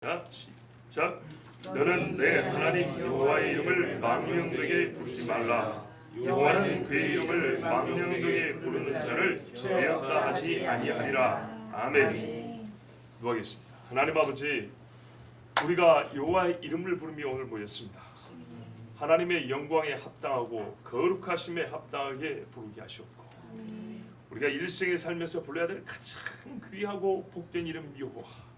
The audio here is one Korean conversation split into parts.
시작. 너는 내 하나님 여호와의 이름을 망령되게 부르지 말라. 여호와는 그의 이름을 망령되게 부르는 자를 죄없다 하지 아니하리라. 아멘. 기도하겠습니다. 하나님 아버지, 우리가 여호와의 이름을 부르며 오늘 모였습니다. 하나님의 영광에 합당하고 거룩하심에 합당하게 부르게 하시옵고, 우리가 일생에 살면서 불러야 될 가장 귀하고 복된 이름 여호와,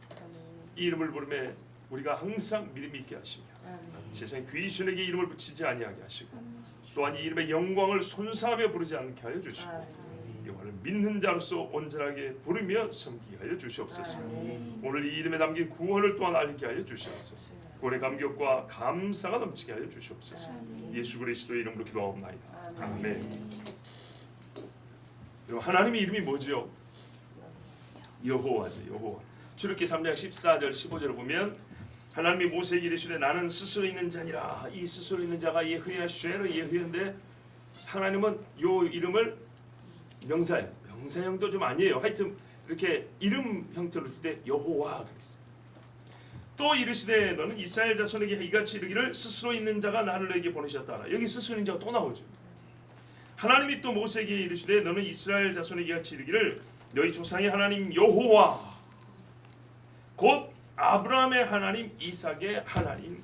이 이름을 부르며 우리가 항상 믿음이 있게 하시며 세상 귀신에게 이름을 붙이지 아니하게 하시고, 또한 이 이름의 영광을 손사하며 부르지 않게 하여 주시고, 여호와를 믿는 자로서 온전하게 부르며 섬기게 하여 주시옵소서. 오늘 이 이름에 담긴 구원을 또한 알게 하여 주시옵소서. 구원의 감격과 감사가 넘치게 하여 주시옵소서. 예수 그리스도의 이름으로 기도하옵나이다. 아멘. 하나님의 이름이 뭐죠? 여호와죠. 여호와. 출애굽기 3장 14절 15절을 보면 하나님이 모세에게 이르시되 나는 스스로 있는 자니라. 이 스스로 있는 자가 예흐야 쉐르 예흐인데, 하나님은 요 이름을 명사형도 좀 아니에요. 하여튼 이렇게 이름 형태로 줄 때 여호와 그랬어요. 또 이르시되 너는 이스라엘 자손에게 이같이 이르기를 스스로 있는 자가 나를 너에게 보내셨다. 여기 스스로 있는 자가 또 나오죠. 하나님이 또 모세에게 이르시되 너는 이스라엘 자손에게 같이 이르기를 너희 조상의 하나님 여호와 곧 아브라함의 하나님, 이삭의 하나님,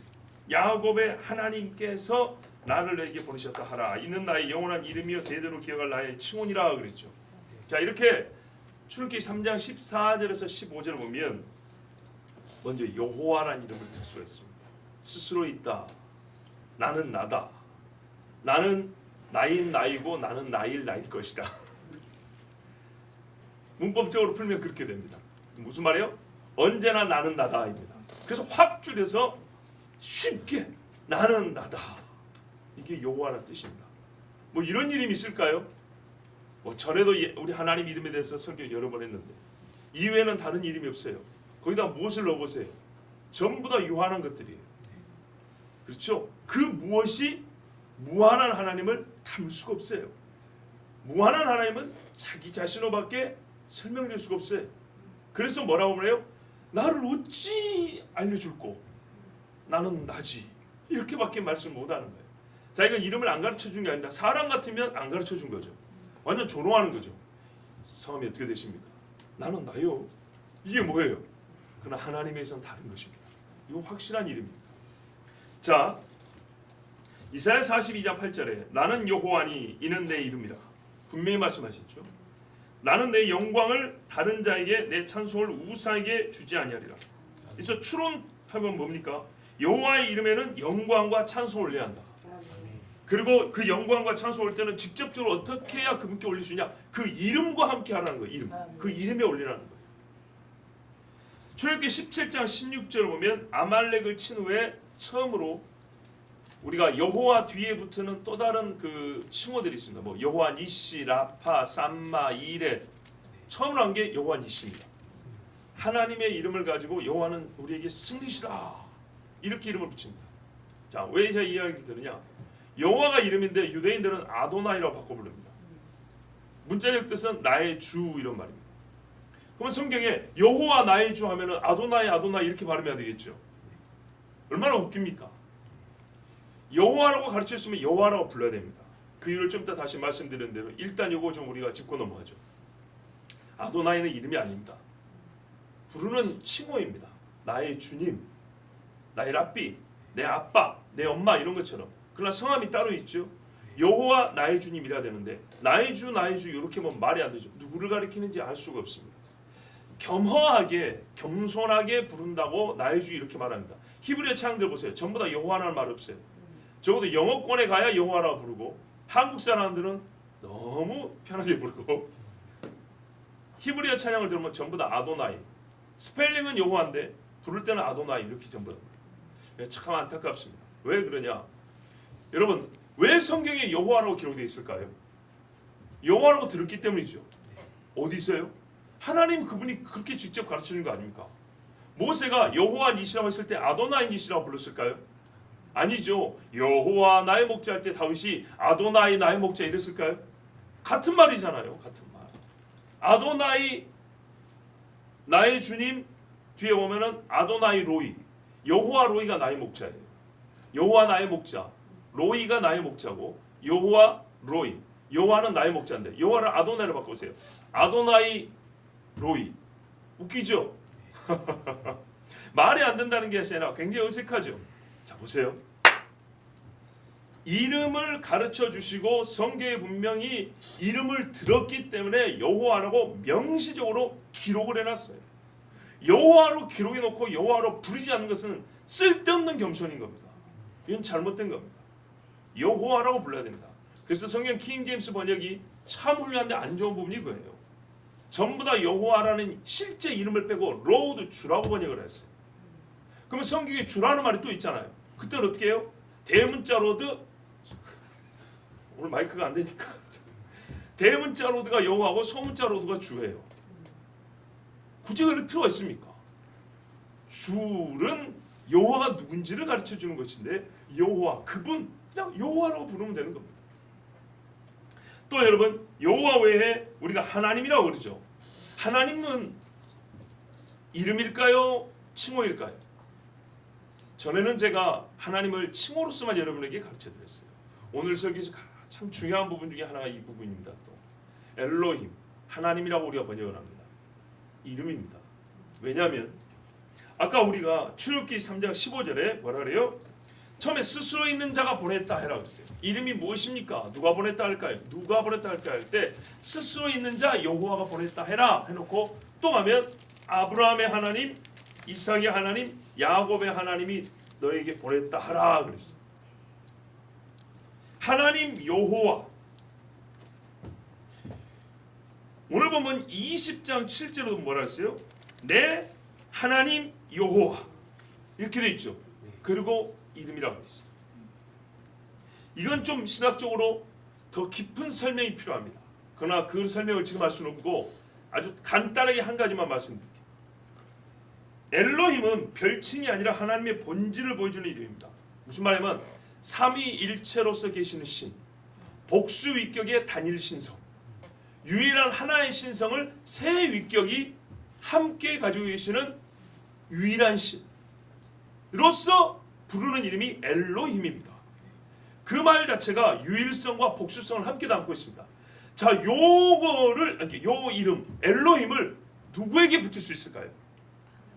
야곱의 하나님께서 나를 너에게 보내셨다 하라. 이는 나의 영원한 이름이요 대대로 기억할 나의 칭혼이라 그랬죠. 자, 이렇게 출애굽기 3장 14절에서 15절을 보면 먼저 여호와라는 이름을 특수했습니다. 스스로 있다. 나는 나다. 나는 나인 나이고 나는 나일 것이다. 문법적으로 풀면 그렇게 됩니다. 무슨 말이에요? 언제나 나는 나다입니다. 그래서 확 줄여서 쉽게 나는 나다. 이게 여호와라는 뜻입니다. 뭐 이런 이름이 있을까요? 뭐 전에도 우리 하나님 이름에 대해서 설교 여러 번 했는데 이외에는 다른 이름이 없어요. 거기다 무엇을 넣어보세요. 전부 다 유한한 것들이에요. 그렇죠? 그 무엇이 무한한 하나님을 담을 수가 없어요. 무한한 하나님은 자기 자신으로밖에 설명될 수가 없어요. 그래서 뭐라고 그래요? 나를 어찌 알려줄꼬? 나는 나지. 이렇게밖에 말씀 못하는 거예요. 자, 이건 이름을 안 가르쳐준 게 아닙니다. 사람 같으면 안 가르쳐준 거죠. 완전 조롱하는 거죠. 성함이 어떻게 되십니까? 나는 나요. 이게 뭐예요? 그러나 하나님에서는 다른 것입니다. 이거 확실한 이름입니다. 자, 이사야 42장 8절에 나는 여호와니 이는 내 이름이라 분명히 말씀하셨죠. 나는 내 영광을 다른 자에게 내 찬송을 우상에게 주지 아니하리라. 그래서 추론하면 뭡니까? 여호와의 이름에는 영광과 찬송을 올려야 한다. 그리고 그 영광과 찬송 올 때는 직접적으로 어떻게 해야 그분께 올릴 수 있냐? 그 이름과 함께 하라는 거예요. 이름. 그 이름에 올리라는 거예요. 출애굽기 17장 16절을 보면 아말렉을 친 후에 처음으로 우리가 여호와 뒤에 붙는 또 다른 그 칭호들이 있습니다. 뭐 여호와 니시, 라파, 삼마, 이레. 처음으로 한 게 여호와 니시입니다. 하나님의 이름을 가지고 여호와는 우리에게 승리시다. 이렇게 이름을 붙입니다. 자, 왜 제가 이 이야기를 드느냐? 여호와가 이름인데 유대인들은 아도나이라고 바꿔 부릅니다. 문자적 뜻은 나의 주 이런 말입니다. 그러면 성경에 여호와 나의 주 하면은 아도나이 이렇게 발음해야 되겠죠. 얼마나 웃깁니까? 여호와라고 가르쳤으면 여호와라고 불러야 됩니다. 그 이유를 좀 이따 다시 말씀드리는 대로 일단 요거 좀 우리가 짚고 넘어가죠. 아도나이는 이름이 아닙니다. 부르는 칭호입니다. 나의 주님, 나의 랍비, 내 아빠, 내 엄마 이런 것처럼. 그러나 성함이 따로 있죠. 여호와 나의 주님이라 되는데 나의 주 이렇게 하면 말이 안 되죠. 누구를 가리키는지 알 수가 없습니다. 겸허하게 겸손하게 부른다고 나의 주 이렇게 말합니다. 히브리어 창들 보세요. 전부 다 여호와라는 말 없어요. 적어도 영어권에 가야 여호와라고 부르고, 한국 사람들은 너무 편하게 부르고, 히브리어 찬양을 들으면 전부 다 아도나이. 스펠링은 여호와인데 부를 때는 아도나이 이렇게 전부 다. 참 안타깝습니다. 왜 그러냐? 여러분, 왜 성경에 여호와라고 기록되어 있을까요? 여호와라고 들었기 때문이죠. 어디서요? 하나님 그분이 그렇게 직접 가르치는 거 아닙니까? 모세가 여호와 니시라고 했을 때 아도나이 니시라고 불렀을까요? 아니죠. 여호와 나의 목자 할 때 다윗이 아도나이 나의 목자 이랬을까요? 같은 말이잖아요. 같은 말. 아도나이 나의 주님, 뒤에 보면은 아도나이 로이, 여호와 로이가 나의 목자예요. 여호와 나의 목자, 로이가 나의 목자고 여호와 로이, 여호와는 나의 목자인데 여호와를 아도나이로 바꿔보세요. 아도나이 로이. 웃기죠? 말이 안 된다는 게 아니라 굉장히 어색하죠. 자, 보세요. 이름을 가르쳐 주시고 성경에 분명히 이름을 들었기 때문에 여호와라고 명시적으로 기록을 해놨어요. 여호와로 기록해 놓고 여호와로 부르지 않는 것은 쓸데없는 겸손인 겁니다. 이건 잘못된 겁니다. 여호와라고 불러야 됩니다. 그래서 성경 킹 제임스 번역이 참 훌륭한데 안 좋은 부분이 그거예요. 전부 다 여호와라는 실제 이름을 빼고 로드 주라고 번역을 했어요. 그러면 성경에 주라는 말이 또 있잖아요. 그때는 어떻게 해요? 대문자 로드, 오늘 마이크가 안 되니까 대문자 로드가 여호와고 소문자 로드가 주예요. 굳이 그럴 필요가 있습니까? 주는 여호와가 누군지를 가르쳐 주는 것인데 여호와, 그분 그냥 여호와라고 부르면 되는 겁니다. 또 여러분, 여호와 외에 우리가 하나님이라고 그러죠. 하나님은 이름일까요? 칭호일까요? 전에는 제가 하나님을 칭호로서만 여러분에게 가르쳐 드렸어요. 오늘 설교에서 참 중요한 부분 중에 하나가 이 부분입니다. 또 엘로힘, 하나님이라고 우리가 번역을 합니다. 이름입니다. 왜냐하면 아까 우리가 출애굽기 3장 15절에 뭐라 그래요? 처음에 스스로 있는 자가 보냈다 해라 그랬어요. 이름이 무엇입니까? 누가 보냈다 할까요? 누가 보냈다 할까요? 할 때 스스로 있는 자 여호와가 보냈다 해라 해놓고 또 하면 아브라함의 하나님, 이삭의 하나님, 야곱의 하나님이 너에게 보냈다 하라 그랬어요. 하나님 여호와. 오늘 보면 20장 7절에도 뭐라 했어요? 내 하나님 여호와 이렇게 돼 있죠. 그리고 이름이라고 했어요. 이건 좀 신학적으로 더 깊은 설명이 필요합니다. 그러나 그 설명을 지금 할 수는 없고 아주 간단하게 한 가지만 말씀드릴게요. 엘로힘은 별칭이 아니라 하나님의 본질을 보여주는 이름입니다. 무슨 말이냐면 삼위일체로서 계시는 신, 복수 위격의 단일 신성, 유일한 하나의 신성을 세 위격이 함께 가지고 계시는 유일한 신으로서 부르는 이름이 엘로힘입니다. 그 말 자체가 유일성과 복수성을 함께 담고 있습니다. 자, 요 이름 엘로힘을 누구에게 붙일 수 있을까요?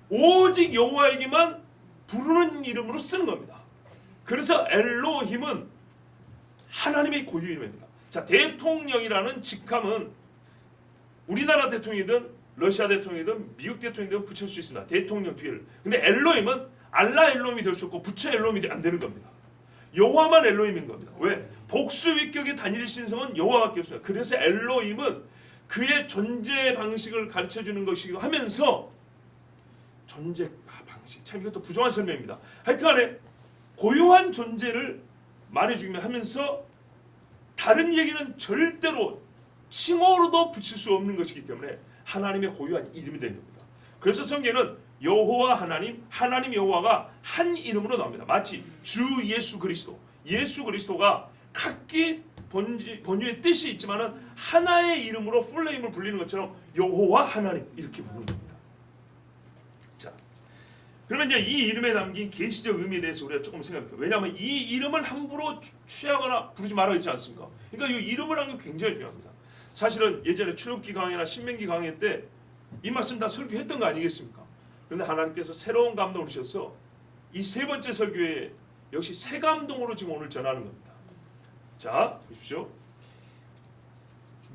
오직 여호와에게만 부르는 이름으로 쓰는 겁니다. 그래서 엘로힘은 하나님의 고유 이름입니다. 자, 대통령이라는 직함은 우리나라 대통령이든 러시아 대통령이든 미국 대통령이든 붙일 수 있습니다. 대통령 뒤를. 근데 엘로힘은 알라 엘로힘이 될 수 없고 부처 엘로힘이 안 되는 겁니다. 여호와만 엘로힘인 겁니다. 왜? 복수 위격의 단일 신성은 여호와밖에 없습니다. 그래서 엘로힘은 그의 존재 방식을 가르쳐 주는 것이고 하면서 존재 방식, 참 이것도 부정한 설명입니다. 하여튼간에 고유한 존재를 말해주기만 하면서 다른 얘기는 절대로 칭호로도 붙일 수 없는 것이기 때문에 하나님의 고유한 이름이 된 겁니다. 그래서 성경에는 여호와 하나님, 하나님 여호와가 한 이름으로 나옵니다. 마치 주 예수 그리스도, 예수 그리스도가 각기 본유의 뜻이 있지만은 하나의 이름으로 풀네임을 불리는 것처럼 여호와 하나님 이렇게 부르는 겁니다. 자, 그러면 이제 이 이름에 담긴 계시적 의미에 대해서 우리가 조금 생각해볼게요. 왜냐하면 이 이름을 함부로 취하거나 부르지 말아야 하지 않습니까? 그러니까 이 이름을 하는 게 굉장히 중요합니다. 사실은 예전에 출애굽기 강의나 신명기 강의 때 이 말씀 다 설교했던 거 아니겠습니까? 그런데 하나님께서 새로운 감동을 주셔서 이 세 번째 설교에 역시 새 감동으로 지금 오늘 전하는 겁니다. 자, 보십시오.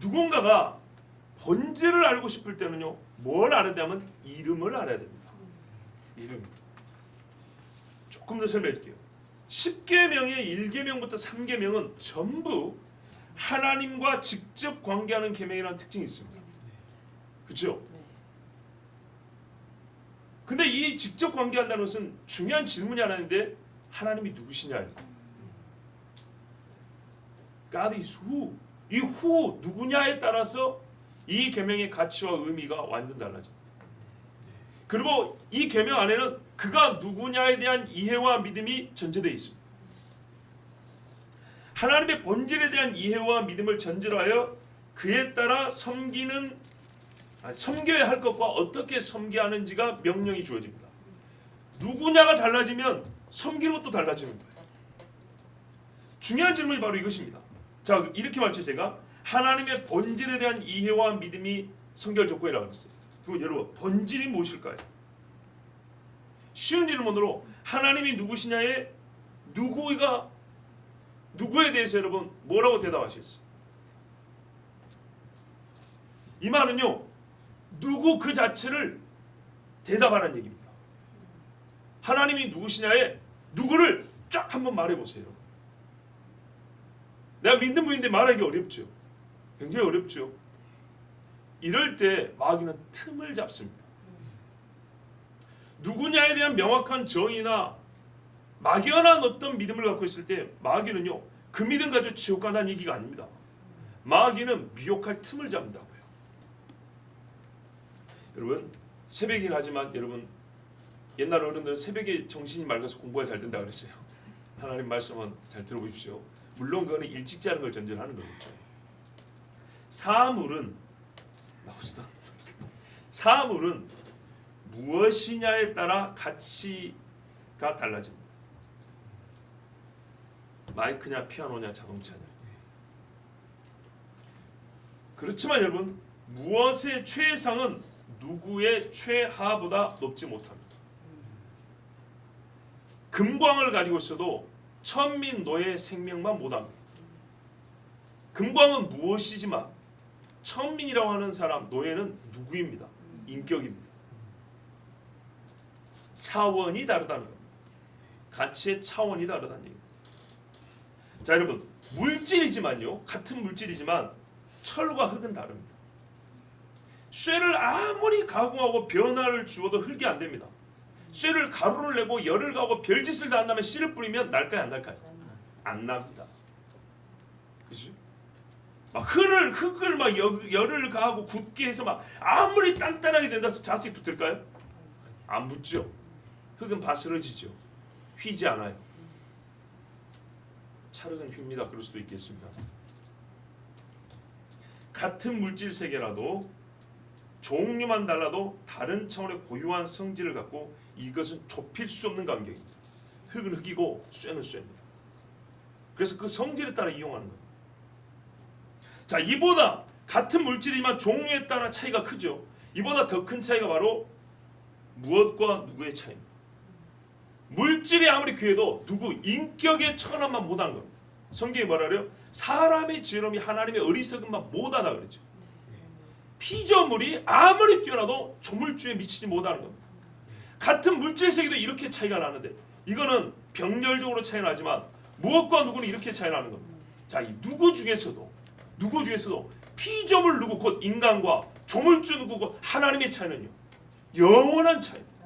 누군가가 본질을 알고 싶을 때는요, 뭘 알아야 되냐면 이름을 알아야 됩니다. 이름. 조금 더 설명해 드릴게요. 10계명의 1계명부터 3계명은 전부 하나님과 직접 관계하는 계명이라는 특징이 있습니다. 그렇죠? 근데 이 직접 관계한다는 것은 중요한 질문이 하나 있는데 하나님이 누구시냐? God is who? 이 who 누구냐에 따라서 이 계명의 가치와 의미가 완전 달라집니다. 그리고 이 계명 안에는 그가 누구냐에 대한 이해와 믿음이 전제되어 있습니다. 하나님의 본질에 대한 이해와 믿음을 전제로 하여 그에 따라 섬기는 섬겨야 할 것과 어떻게 섬겨야 하는지가 명령이 주어집니다. 누구냐가 달라지면 섬기는 것도 달라지는 거예요. 중요한 질문이 바로 이것입니다. 자, 이렇게 말했죠. 제가 하나님의 본질에 대한 이해와 믿음이 성결 조건이라고 했어요. 그럼 여러분, 본질이 무엇일까요? 쉬운 질문으로 하나님이 누구시냐에 누구에 대해서 여러분 뭐라고 대답하시겠어요? 이 말은요, 누구 그 자체를 대답하라는 얘기입니다. 하나님이 누구시냐에 누구를 쫙 한번 말해보세요. 내가 믿는 분인데 말하기 어렵죠. 굉장히 어렵죠. 이럴 때 마귀는 틈을 잡습니다. 누구냐에 대한 명확한 정의나 막연한 어떤 믿음을 갖고 있을 때 마귀는요, 그 믿음 가지고 지옥 간다는 얘기가 아닙니다. 마귀는 미혹할 틈을 잡는다고요. 여러분, 새벽이긴 하지만 여러분, 옛날 어른들은 새벽에 정신이 맑아서 공부가 잘 된다 그랬어요. 하나님 말씀은 잘 들어보십시오. 물론 그거는 일찍 자는 걸 전제하는 거겠죠. 사물은 무엇이냐에 따라 가치가 달라집니다. 마이크냐 피아노냐 자동차냐. 그렇지만 여러분, 무엇의 최상은 누구의 최하보다 높지 못합니다. 금광을 가지고 있어도 천민 노예 생명만 못합니다. 금광은 무엇이지만 천민이라고 하는 사람, 노예는 누구입니다. 인격입니다. 차원이 다르다는 겁니다. 가치의 차원이 다르다는 얘기입니다. 자, 여러분, 물질이지만요, 같은 물질이지만 철과 흙은 다릅니다. 쇠를 아무리 가공하고 변화를 주어도 흙이 안 됩니다. 쇠를 가루를 내고 열을 가하고 별짓을 다 한다면 씨를 뿌리면 날까요, 안 날까요? 안 납니다. 그죠? 막 흙을 막 열을 가하고 굳게 해서 막 아무리 단단하게 된다 해서 자식 붙을까요? 안 붙죠. 흙은 바스러지죠. 휘지 않아요. 찰흙은 휩니다. 그럴 수도 있겠습니다. 같은 물질 세계라도 종류만 달라도 다른 차원의 고유한 성질을 갖고 이것은 좁힐 수 없는 관계입니다. 흙은 흙이고 쇠는 쇠입니다. 그래서 그 성질에 따라 이용하는 겁니다. 자, 이보다 같은 물질이지만 종류에 따라 차이가 크죠. 이보다 더 큰 차이가 바로 무엇과 누구의 차이입니다. 물질이 아무리 귀해도 누구 인격의 천함만 못한 겁니다. 성경이 뭐라 그래요? 사람의 지혜로움이 하나님의 어리석음만 못하다 그랬죠. 피조물이 아무리 뛰어나도 조물주에 미치지 못하는 겁니다. 같은 물질 세계도 이렇게 차이가 나는데 이거는 병렬적으로 차이 나지만 무엇과 누구는 이렇게 차이 나는 겁니다. 자, 이 누구 중에서도 피조물 누구 곧 인간과 조물주 누구 곧 하나님의 차이는요, 영원한 차이입니다.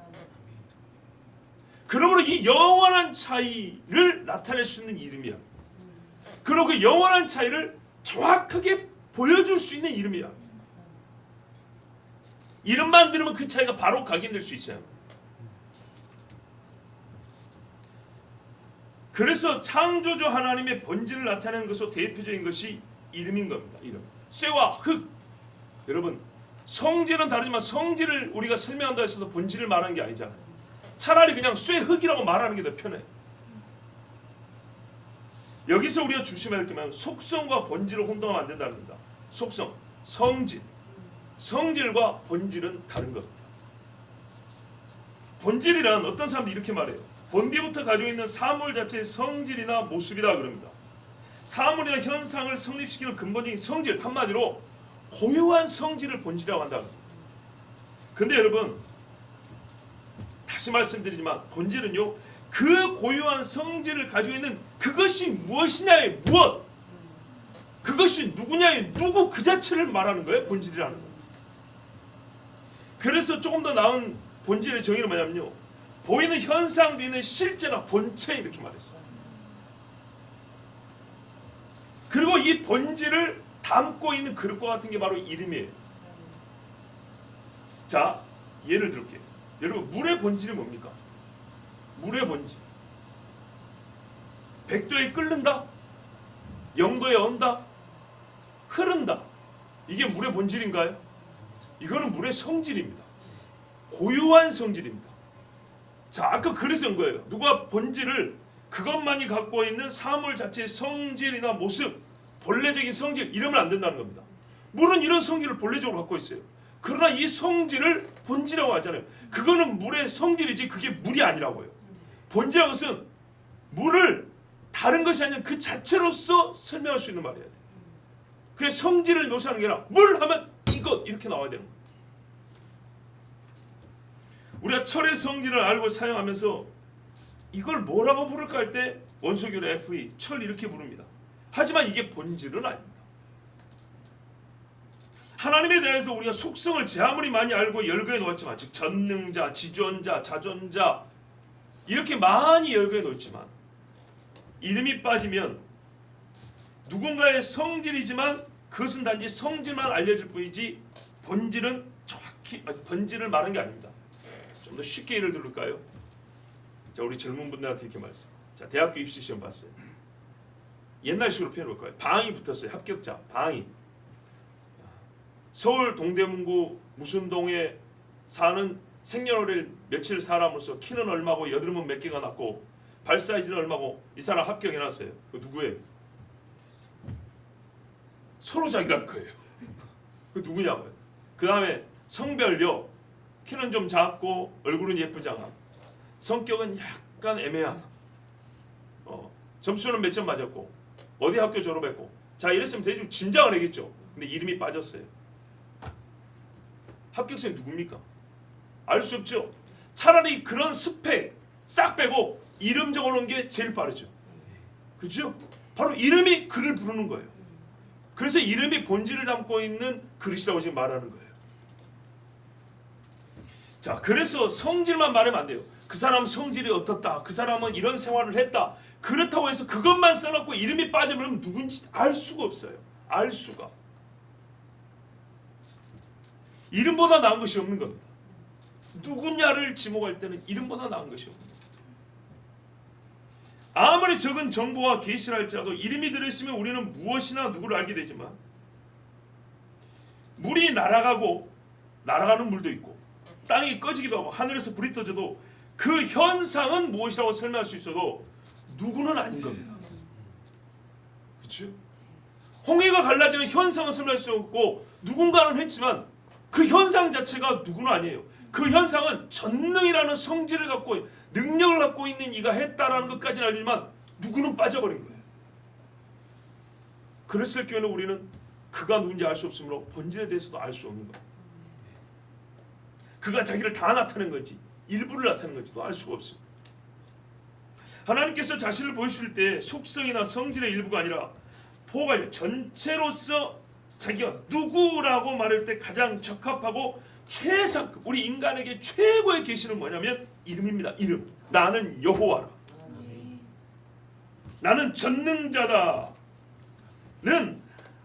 그러므로 이 영원한 차이를 나타낼 수 있는 이름이야. 그리고 그 영원한 차이를 정확하게 보여줄 수 있는 이름이야. 이름만 들으면 그 차이가 바로 각인될 수 있어요. 그래서 창조주 하나님의 본질을 나타내는 것으로 대표적인 것이 이름인 겁니다. 이름. 쇠와 흙. 여러분, 성질은 다르지만 성질을 우리가 설명한다 해서도 본질을 말하는 게 아니잖아요. 차라리 그냥 쇠, 흙이라고 말하는 게 더 편해요. 여기서 우리가 조심해야 할 게 속성과 본질을 혼동하면 안 된다는 겁니다. 속성, 성질. 성질과 본질은 다른 겁니다. 본질이란 어떤 사람들이 이렇게 말해요. 본디부터 가지고 있는 사물 자체의 성질이나 모습이다 그럽니다. 사물이나 현상을 성립시키는 근본적인 성질, 한마디로 고유한 성질을 본질이라고 한다. 근데 여러분, 다시 말씀드리지만 본질은요, 그 고유한 성질을 가지고 있는 그것이 무엇이냐의 무엇, 그것이 누구냐의 누구 그 자체를 말하는 거예요. 본질이라는 거예요. 그래서 조금 더 나은 본질의 정의는 뭐냐면요, 보이는 현상도 있는 실제나 본체, 이렇게 말했어요. 그리고 이 본질을 담고 있는 그릇과 같은 게 바로 이름이에요. 자, 예를 들게요. 여러분, 물의 본질이 뭡니까? 물의 본질. 100도에 끓는다? 0도에 언다? 흐른다. 이게 물의 본질인가요? 이거는 물의 성질입니다. 고유한 성질입니다. 자, 아까 그래서 거예요. 누가 본질을 그것만이 갖고 있는 사물 자체의 성질이나 모습, 본래적인 성질 이러면 안 된다는 겁니다. 물은 이런 성질을 본래적으로 갖고 있어요. 그러나 이 성질을 본질이라고 하잖아요. 그거는 물의 성질이지 그게 물이 아니라고요. 본질이라는 것은 물을 다른 것이 아니라 그 자체로서 설명할 수 있는 말이에요. 그게 성질을 묘사하는 게 아니라 물 하면 이것 이렇게 나와야 되는 거예요. 우리가 철의 성질을 알고 사용하면서 이걸 뭐라고 부를까 할 때 원소교로 FE, 철 이렇게 부릅니다. 하지만 이게 본질은 아닙니다. 하나님에 대해서 우리가 속성을 제 아무리 많이 알고 열거해 놓았지만, 즉 전능자, 지존자, 자존자 이렇게 많이 열거해 놓지만 이름이 빠지면 누군가의 성질이지만 그것은 단지 성질만 알려질 뿐이지 본질은 정확히 본질을 말한 게 아닙니다. 좀 더 쉽게 예를 들을까요? 자, 우리 젊은 분들한테 이렇게 말씀. 자, 대학교 입시 시험 봤어요. 옛날식으로 표현해 볼까요? 방이 붙었어요. 합격자 방이. 서울 동대문구 무슨 동에 사는 생년월일 며칠 사람으로서 키는 얼마고 여드름은 몇 개가 났고 발 사이즈는 얼마고 이 사람 합격해놨어요. 그 누구예요? 서로 자기랄 거예요. 그 누구냐고요. 그 다음에 성별요. 키는 좀 작고 얼굴은 예쁘지 않아. 성격은 약간 애매한. 점수는 몇 점 맞았고 어디 학교 졸업했고. 자, 이랬으면 대충 짐작을 하겠죠. 근데 이름이 빠졌어요. 합격생이 누굽니까? 알 수 없죠. 차라리 그런 스펙 싹 빼고 이름 적어놓은 게 제일 빠르죠. 그죠? 바로 이름이 그를 부르는 거예요. 그래서 이름이 본질을 담고 있는 그릇이라고 지금 말하는 거예요. 자, 그래서 성질만 말하면 안 돼요. 그 사람 성질이 어떻다. 그 사람은 이런 생활을 했다. 그렇다고 해서 그것만 써놓고 이름이 빠지면 누군지 알 수가 없어요. 알 수가. 이름보다 나은 것이 없는 겁니다. 누구냐를 지목할 때는 이름보다 나은 것이 없는 겁니다. 아무리 적은 정보와 계시를 할지라도 이름이 들어있으면 우리는 무엇이나 누구를 알게 되지만 물이 날아가는 물도 있고 땅이 꺼지기도 하고 하늘에서 불이 떠져도 그 현상은 무엇이라고 설명할 수 있어도 누구는 아닌 겁니다. 그렇죠? 홍해가 갈라지는 현상은 설명할 수 없고 누군가는 했지만 그 현상 자체가 누구는 아니에요. 그 현상은 전능이라는 성질을 갖고 능력을 갖고 있는 이가 했다라는 것까지는 알지만 누구는 빠져버린 거예요. 그랬을 경우에는 우리는 그가 누군지 알 수 없으므로 본질에 대해서도 알 수 없는 거예요. 그가 자기를 다 나타낸 건지 일부를 나타낸 건지도 알 수가 없습니다. 하나님께서 자신을 보여주실 때 속성이나 성질의 일부가 아니라 포괄 전체로서 자기가 누구라고 말할 때 가장 적합하고 최상급 우리 인간에게 최고의 계시는 뭐냐면 이름입니다. 이름. 나는 여호와라. 나는 전능자다. 는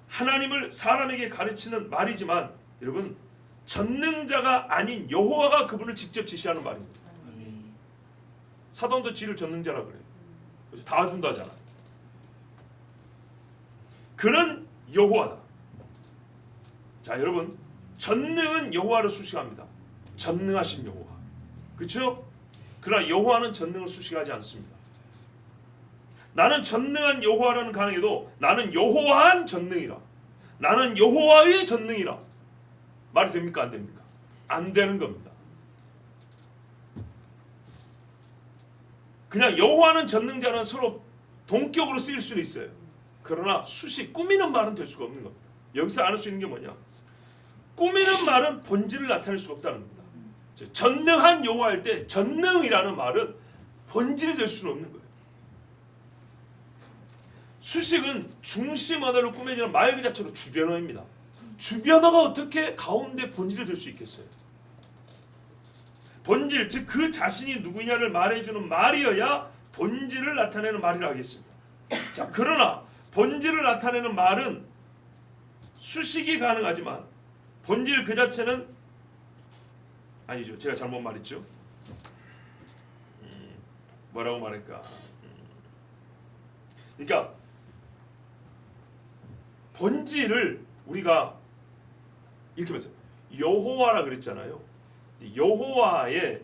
하나님을 사람에게 가르치는 말이지만 여러분 전능자가 아닌 여호와가 그분을 직접 지시하는 말입니다. 사돈도 지를 전능자라 그래요. 다 준다잖아. 그는 여호와다. 자, 여러분 전능은 여호와를 수식합니다. 전능하신 여호와. 그렇죠? 그러나 여호와는 전능을 수식하지 않습니다. 나는 전능한 여호와라는 가능해도 나는 여호와한 전능이라. 나는 여호와의 전능이라. 말이 됩니까? 안 됩니까? 안 되는 겁니다. 그냥 여호와는 전능자는 서로 동격으로 쓰일 수는 있어요. 그러나 수식, 꾸미는 말은 될 수가 없는 겁니다. 여기서 알 수 있는 게 뭐냐? 꾸미는 말은 본질을 나타낼 수가 없다는 겁니다. 전능한 여호와일 때 전능이라는 말은 본질이 될 수는 없는 거예요. 수식은 중심 언어로 꾸며지는 말 그 자체로 주변어입니다. 주변어가 어떻게 가운데 본질이 될 수 있겠어요? 본질, 즉 그 자신이 누구냐를 말해주는 말이어야 본질을 나타내는 말이라 하겠습니다. 자, 그러나 본질을 나타내는 말은 수식이 가능하지만 본질 그 자체는 아니죠. 제가 잘못 말했죠. 뭐라고 말할까? 그러니까 본질을 우리가 이렇게 말해요. 여호와라 그랬잖아요. 여호와의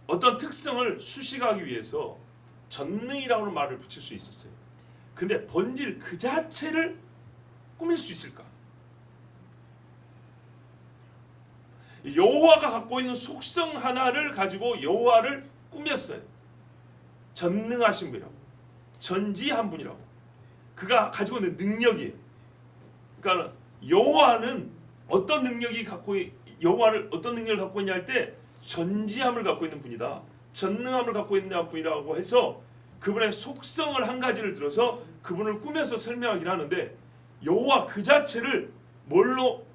어떤 특성을 수식하기 위해서 전능이라는 말을 붙일 수 있었어요. 근데 본질 그 자체를 꾸밀 수 있을까? 여호와가 갖고 있는 속성 하나를 가지고 여호와를 꾸몄어요. 전능하신 분이라고, 전지한 분이라고. 그가 가지고 있는 능력이에요. 그러니까 여호와는 어떤 능력이 여호와를 어떤 능력을 갖고 있냐 할 때 전지함을 갖고 있는 분이다, 전능함을 갖고 있는 분이라고 해서 그분의 속성을 한 가지를 들어서 그분을 꾸며서 설명하긴 하는데, 여호와 그 자체를 뭘로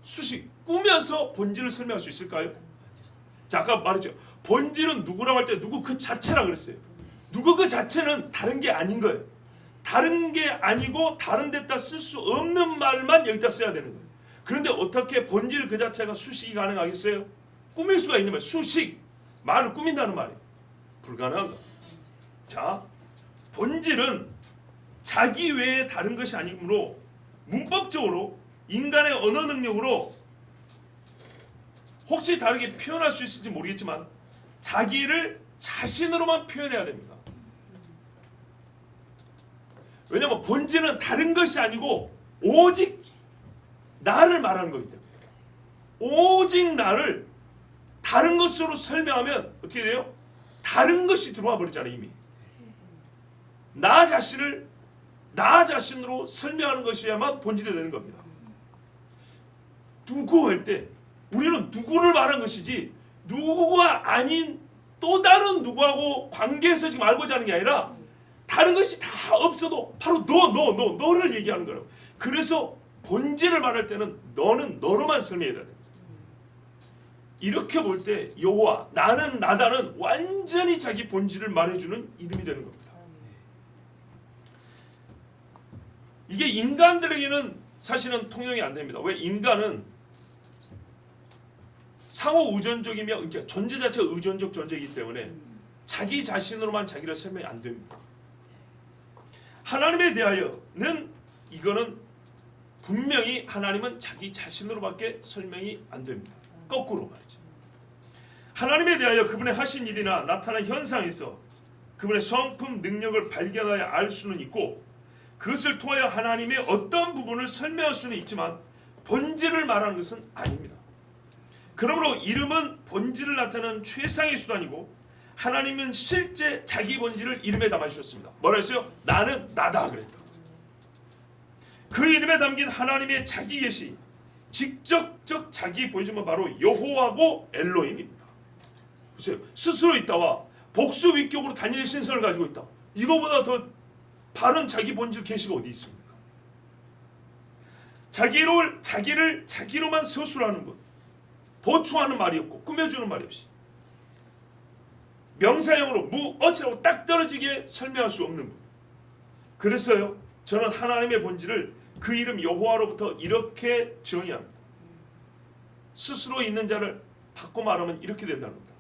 꾸며서 본질을 설명할 수 있을까요? 자, 아까 말했죠. 본질은 누구라고 할 때 누구 그 자체라 그랬어요. 누구 그 자체는 다른 게 아닌 거예요. 다른 게 아니고 다른 데다 쓸 수 없는 말만 여기다 써야 되는 거예요. 그런데 어떻게 본질 그 자체가 수식이 가능하겠어요? 꾸밀 수가 있는 말이에요. 수식, 말을 꾸민다는 말이에요. 불가능한 거. 자, 본질은 자기 외에 다른 것이 아니므로 문법적으로 인간의 언어 능력으로 혹시 다르게 표현할 수 있을지 모르겠지만 자기를 자신으로만 표현해야 됩니다. 왜냐하면 본질은 다른 것이 아니고 오직 나를 말하는 거기 때문에, 오직 나를 다른 것으로 설명하면 어떻게 돼요? 다른 것이 들어와 버리잖아요. 이미 나 자신으로 설명하는 것이야만 본질이 되는 겁니다. 누구 할 때 우리는 누구를 말하는 것이지 누구가 아닌 또 다른 누구하고 관계에서 지금 알고자 하는 게 아니라 다른 것이 다 없어도 바로 너를 얘기하는 거라고. 그래서 본질을 말할 때는 너는 너로만 설명해야 돼. 이렇게 볼 때 여호와, 나는 나다는 완전히 자기 본질을 말해주는 이름이 되는 겁니다. 이게 인간들에게는 사실은 통용이 안 됩니다. 왜? 인간은 상호 의존적이며, 그러니까 존재 자체가 의존적 존재이기 때문에 자기 자신으로만 자기를 설명이 안 됩니다. 하나님에 대하여는 이거는 분명히 하나님은 자기 자신으로밖에 설명이 안 됩니다. 거꾸로 말이죠. 하나님에 대하여 그분의 하신 일이나 나타난 현상에서 그분의 성품, 능력을 발견하여 알 수는 있고, 그것을 통하여 하나님의 어떤 부분을 설명할 수는 있지만 본질을 말하는 것은 아닙니다. 그러므로 이름은 본질을 나타내는 최상의 수단이고, 하나님은 실제 자기 본질을 이름에 담아주셨습니다. 뭐라 했어요? 나는 나다 그랬다. 그 이름에 담긴 하나님의 자기 계시, 직접적 자기 보여주면 바로 여호와고 엘로힘입니다. 보세요. 스스로 있다와 복수위격으로 단일 신선을 가지고 있다. 이거보다 더 바른 자기 본질 계시가 어디 있습니까? 자기를 자기로만 서술하는 분, 보충하는 말이 없고 꾸며주는 말이 없이 명사형으로 어찌라고 딱 떨어지게 설명할 수 없는 분. 그래서요, 저는 하나님의 본질을 그 이름 여호와로부터 이렇게 정의합니다. 스스로 있는 자를 바꿔 말하면 이렇게 된다는 겁니다.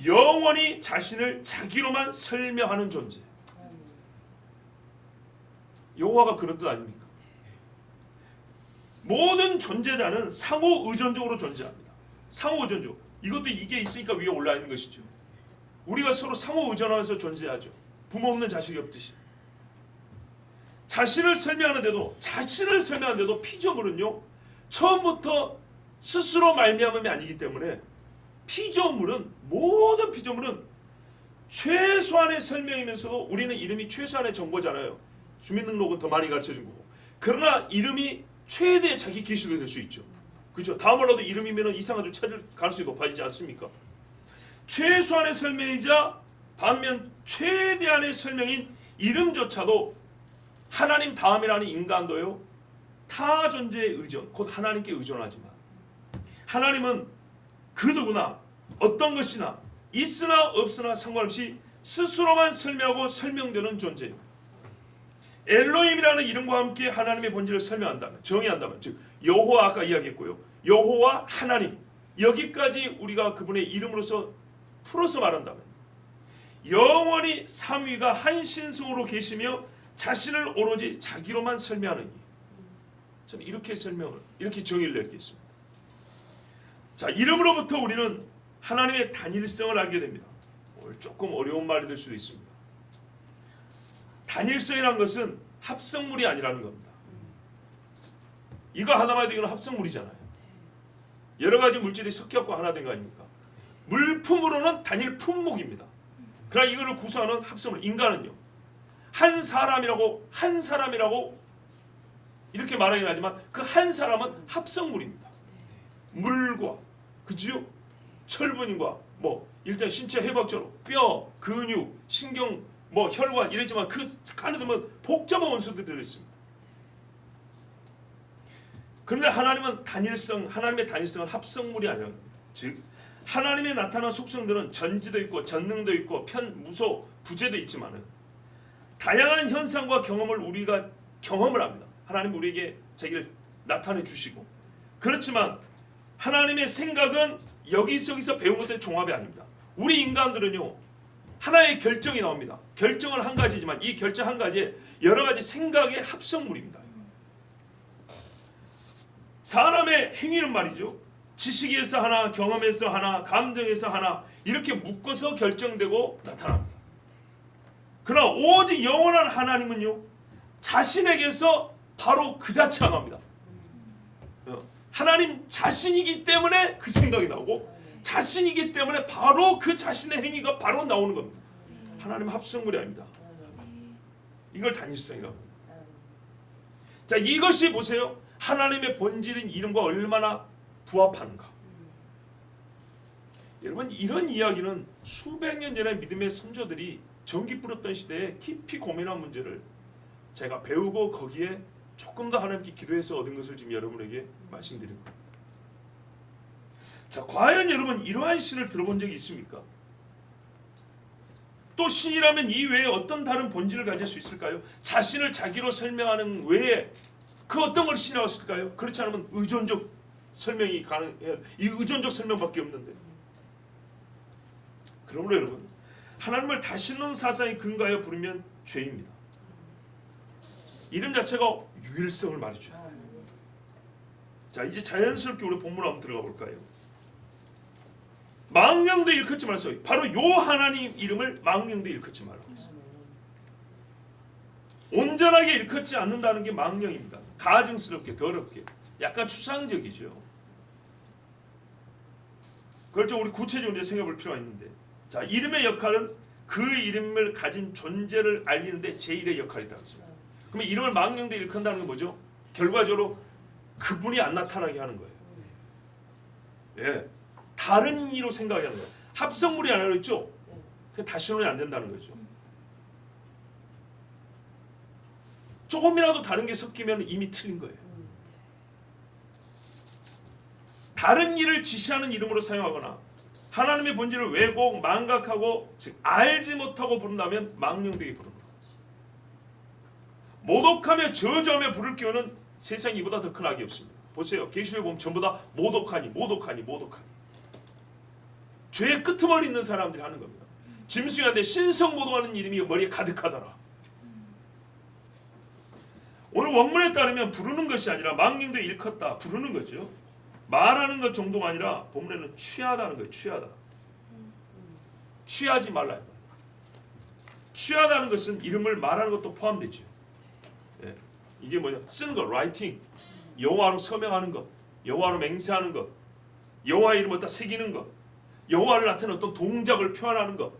영원히 자신을 자기로만 설명하는 존재. 여호와가 그런 뜻 아닙니까? 모든 존재자는 상호 의존적으로 존재합니다. 상호 의존적. 이것도 이게 있으니까 위에 올라 있는 것이죠. 우리가 서로 상호 의존하면서 존재하죠. 부모 없는 자식이 없듯이. 자신을 설명하는데도 피조물은요, 처음부터 스스로 말미암음이 아니기 때문에 모든 피조물은 최소한의 설명이면서도 우리는 이름이 최소한의 정보잖아요. 주민등록은 더 많이 가르쳐준 거고. 그러나 이름이 최대의 자기 계시도 될 수 있죠. 그렇죠? 다음으로도 이름이면 이상한 줄 찾을 가능성이 높아지지 않습니까? 최소한의 설명이자 반면 최대한의 설명인 이름조차도 하나님 다음이라는 인간도요, 타 존재의 의존, 곧 하나님께 의존하지만 하나님은 그 누구나 어떤 것이나 있으나 없으나 상관없이 스스로만 설명하고 설명되는 존재입니다. 엘로힘이라는 이름과 함께 하나님의 본질을 설명한다면, 정의한다면, 즉 여호와 아까 이야기했고요, 여호와 하나님, 여기까지 우리가 그분의 이름으로서 풀어서 말한다면 영원히 삼위가 한 신성으로 계시며 자신을 오로지 자기로만 설명하는 이, 저는 이렇게 정의를 내리겠습니다. 자, 이름으로부터 우리는 하나님의 단일성을 알게 됩니다. 오늘 조금 어려운 말이 될 수도 있습니다. 단일성이라는 것은 합성물이 아니라는 겁니다. 이거 하나만 해도 이건 합성물이잖아요. 여러 가지 물질이 섞여갖고 하나 된 거 아닙니까? 물품으로는 단일 품목입니다. 그러나 이거를 구성하는 합성물, 인간은요, 한 사람이라고 이렇게 말하긴 하지만 그 한 사람은 합성물입니다. 물과, 그죠? 철분과 일단 신체 해박적으로 뼈, 근육, 신경, 혈관 이랬지만 그 안에 들면 복잡한 원소들이 들어있습니다. 그런데 하나님의 단일성은 합성물이 아니라, 즉 하나님의 나타난 속성들은 전지도 있고 전능도 있고 무소, 부재도 있지만은 다양한 현상과 경험을 우리가 경험을 합니다. 하나님 우리에게 자기를 나타내 주시고, 그렇지만 하나님의 생각은 여기저기서 배운 것들의 종합이 아닙니다. 우리 인간들은요, 하나의 결정이 나옵니다. 결정은 한 가지지만 이 결정 한 가지에 여러 가지 생각의 합성물입니다. 사람의 행위는 말이죠, 지식에서 하나, 경험에서 하나, 감정에서 하나, 이렇게 묶어서 결정되고 나타납니다. 그러나 오직 영원한 하나님은요, 자신에게서 바로 그 자체가 나옵니다. 하나님 자신이기 때문에 그 생각이 나오고, 자신이기 때문에 바로 그 자신의 행위가 바로 나오는 겁니다. 하나님은 합성물이 아닙니다. 이걸 단일성이라고 합니다. 자, 이것이 보세요, 하나님의 본질인 이름과 얼마나 부합하는가. 여러분, 이런 이야기는 수백 년 전에 믿음의 선조들이 전기 불었던 시대에 깊이 고민한 문제를 제가 배우고 거기에 조금 더 하나님께 기도해서 얻은 것을 지금 여러분에게 말씀드린 겁니다. 자, 과연 여러분 이러한 신을 들어본 적이 있습니까? 또 신이라면 이 외에 어떤 다른 본질을 가질 수 있을까요? 자신을 자기로 설명하는 외에 그 어떤 걸 신이라고 했을까요? 그렇지 않으면 의존적 설명이 가능해요. 이 의존적 설명밖에 없는데. 그러므로 여러분, 하나님을 다시 놓은 사상에 근거하여 부르면 죄입니다. 이름 자체가 유일성을 말해줘요. 자, 이제 자연스럽게 우리 본문 한번 들어가 볼까요? 망령도 일컫지 말았어요. 바로 요 하나님 이름을 망령도 일컫지 말라고 했어요. 온전하게 일컫지 않는다는 게 망령입니다. 가증스럽게, 더럽게, 약간 추상적이죠. 그걸 좀 우리 구체적으로 생각해 볼 필요가 있는데, 자, 이름의 역할은 그 이름을 가진 존재를 알리는데 제1의 역할이 있다고 했습니다. 그러면 이름을 망령도 일컫는다는 건 뭐죠? 결과적으로 그분이 안 나타나게 하는 거예요. 예, 다른 이로 생각하는 거예요. 합성물이 아니라 그랬죠? 다시 놓으면 안 된다는 거죠. 조금이라도 다른 게 섞이면 이미 틀린 거예요. 다른 일을 지시하는 이름으로 사용하거나 하나님의 본질을 왜곡, 망각하고 즉 알지 못하고 부른다면 망령되게 부르는 거예요. 모독하며 저주하며 부를 경우는 세상에 이보다 더 큰 악이 없습니다. 보세요. 계시록에 보면 전부 다 모독하니. 죄의 끄트머리 있는 사람들이 하는 겁니다. 짐승한테 신성 모독하는 이름이 머리에 가득하더라. 오늘 원문에 따르면 부르는 것이 아니라 망령도 일컫다, 부르는 거죠. 말하는 것 정도가 아니라 본문에는 취하다는 거예요. 취하지 말라. 취하다는 것은 이름을 말하는 것도 포함되죠. 예. 이게 뭐냐? 쓰는 것, writing. 여호와로 서명하는 것, 여호와로 맹세하는 것, 여호와의 이름을 다 새기는 것, 여호와를 나타내는 어떤 동작을 표현하는 것,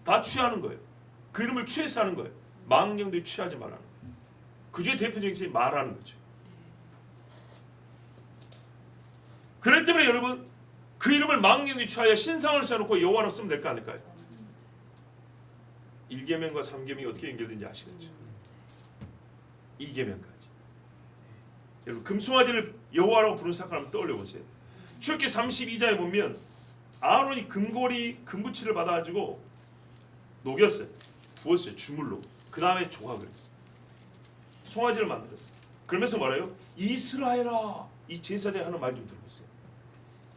다 취하는 거예요. 그 이름을 취해서 하는 거예요. 망령도 취하지 말라는 거예요. 그 중에 대표적인 것이 말하는 거죠. 그렇기 때문에 여러분, 그 이름을 망령에 취하여 신상을 써놓고 여호와로 쓰면 될까 안 될까요? 1계명과 3계명이 어떻게 연결되는지 아시겠죠? 2계명까지. 여러분, 금송아지를 여호와라고 부르는 사건을 한번 떠올려 보세요. 출애굽기 32장에 보면 아론이 금부치를 받아가지고 녹였어요. 부었어요. 주물로. 그 다음에 조각을 했어요. 송아지를 만들었어요. 그러면서 뭐래요? 이스라엘아, 이 제사장이 하는 말 좀 들어보세요.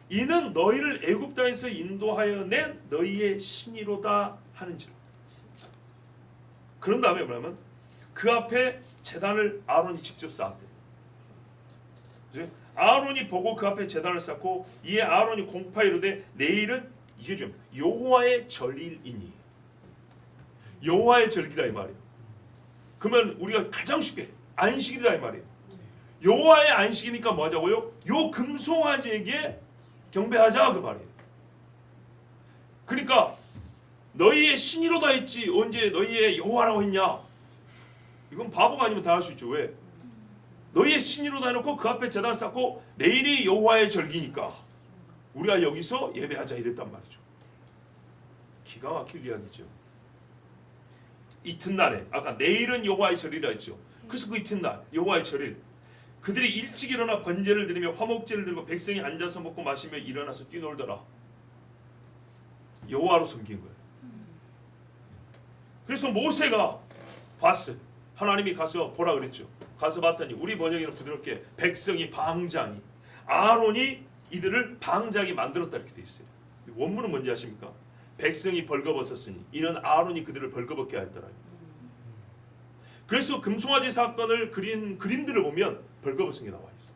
이는 너희를 애굽 땅에서 인도하여 낸 너희의 신이로다 하는지라. 그런 다음에 뭐냐면 그 앞에 제단을 아론이 직접 쌓았대요. 아론이 보고 그 앞에 제단을 쌓고 이에 아론이 공파에 이르되 내일은 이게 좀 여호와의 절일이니. 여호와의 절기라 이 말이에요. 그러면 우리가 가장 쉽게 안식이다 이 말이에요. 여호와의 안식이니까 뭐 하자고요? 요 금송아지에게 경배하자 그 말이에요. 그러니까 너희의 신이로다 했지 언제 너희의 여호와라고 했냐? 이건 바보가 아니면 다 할 수 있죠. 왜? 너희의 신이로다 해놓고 그 앞에 제단 쌓고 내일이 여호와의 절기니까 우리가 여기서 예배하자 이랬단 말이죠. 기가 막힐 이야기죠. 이튿날에 아까 내일은 여호와의 절이라 했죠. 그래서 그 이튿날 여호와의 절일 그들이 일찍 일어나 번제를 드리며 화목제를 들고 백성이 앉아서 먹고 마시며 일어나서 뛰놀더라. 여호와로 섬긴 거예요. 그래서 모세가 봤어요. 하나님이 가서 보라 그랬죠. 가서 봤더니 우리 번역에는 부드럽게 백성이 방장이 아론이 이들을 방장이 만들었다 이렇게 돼 있어요. 원문은 뭔지 아십니까? 백성이 벌거벗었으니 이는 아론이 그들을 벌거벗게 하였더라. 그래서 금송아지 사건을 그린 그림들을 보면 벌거벗은 게 나와 있어.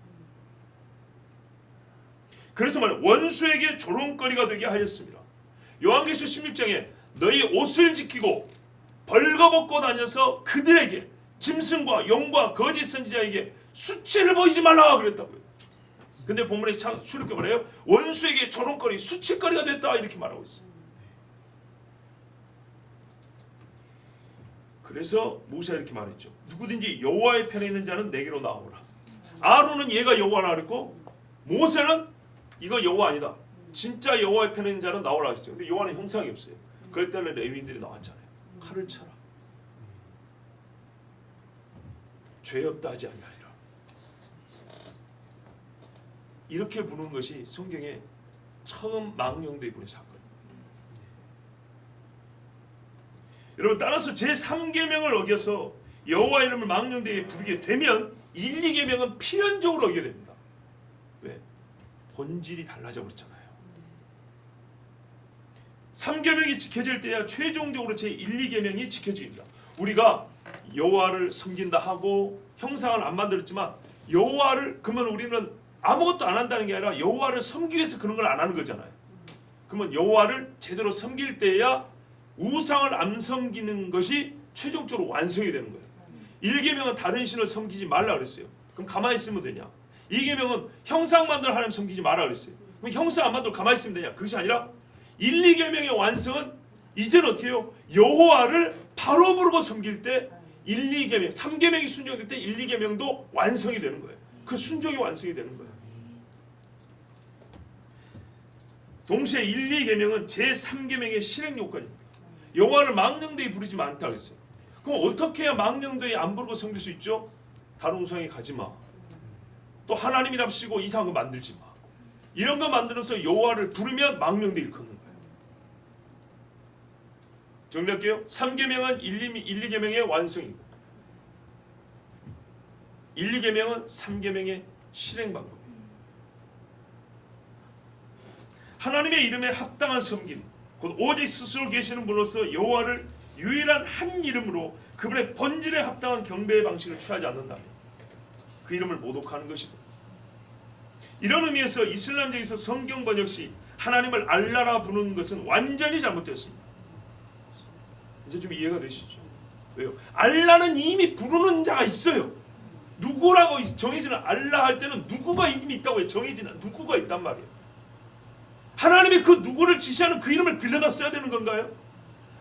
그래서 말해 원수에게 조롱거리가 되게 하였습니다. 요한계시록 16장에 너희 옷을 지키고 벌거벗고 다녀서 그들에게 짐승과 용과 거짓 선지자에게 수치를 보이지 말라 그랬다고요. 근데 본문에 출입게 말해요. 원수에게 조롱거리, 수치거리가 됐다 이렇게 말하고 있어요. 그래서 모세가 이렇게 말했죠. 누구든지 여호와의 편에 있는 자는 내게로 나오라. 아론은 얘가 여호와라 그랬고 모세는 이거 여호와 아니다. 진짜 여호와의 편에 있는 자는 나오라 했어요. 근데 여호와는 형상이 없어요. 그럴 때는 레위인들이 나왔잖아요. 칼을 쳐라. 죄 없다 하지 아니하리라. 이렇게 부르는 것이 성경에 처음 망령되이 부른 사건. 여러분 따라서 제3계명을 어겨서 여호와 이름을 망령되이 부르게 되면 1, 2계명은 필연적으로 어기게 됩니다. 왜? 본질이 달라져 버렸잖아요. 3계명이 지켜질 때야 최종적으로 제1, 2계명이 지켜집니다. 우리가 여호와를 섬긴다 하고 형상을 안 만들었지만 여호와를 그러면 우리는 아무것도 안 한다는 게 아니라 여호와를 섬기기 위해서 그런 걸 안 하는 거잖아요. 그러면 여호와를 제대로 섬길 때야 우상을 안 섬기는 것이 최종적으로 완성이 되는 거예요. 1계명은 다른 신을 섬기지 말라 그랬어요. 그럼 가만히 있으면 되냐? 2계명은 형상 만들 하나님 섬기지 마라 그랬어요. 그럼 형상 안 만들고 가만히 있으면 되냐? 그것이 아니라 1, 2계명의 완성은 이제는 어떻게 해요? 여호와를 바로 부르고 섬길 때 1, 2계명, 3계명이 순종될 때 1, 2계명도 완성이 되는 거예요. 그 순종이 완성이 되는 거예요. 동시에 1, 2계명은 제3계명의 실행 요건입니다. 여호와를 망령되이 부르지 않다 그랬어요. 그럼 어떻게 해야 망령되이 안 부르고 섬길 수 있죠? 다른 우상에 가지 마. 또 하나님이랍시고 이상한 거 만들지 마. 이런 거 만들어서 여호와를 부르면 망령되이 일컫는 거예요. 정리할게요. 3계명은 1, 2계명의 완성이고 1, 2계명은 3계명의 실행 방법이에요. 하나님의 이름에 합당한 섬김, 곧 오직 스스로 계시는 분으로서 여호와를 유일한 한 이름으로 그분의 본질에 합당한 경배의 방식을 취하지 않는다면 그 이름을 모독하는 것이다. 이런 의미에서 이슬람적에서 성경 번역 시 하나님을 알라라 부르는 것은 완전히 잘못됐습니다. 이제 좀 이해가 되시죠? 왜요? 알라는 이미 부르는 자가 있어요. 누구라고 정해지는 알라 할 때는 누구가 이미 있다고 해요. 정해지는 누구가 있단 말이에요. 하나님이 그 누구를 지시하는 그 이름을 빌려다 써야 되는 건가요?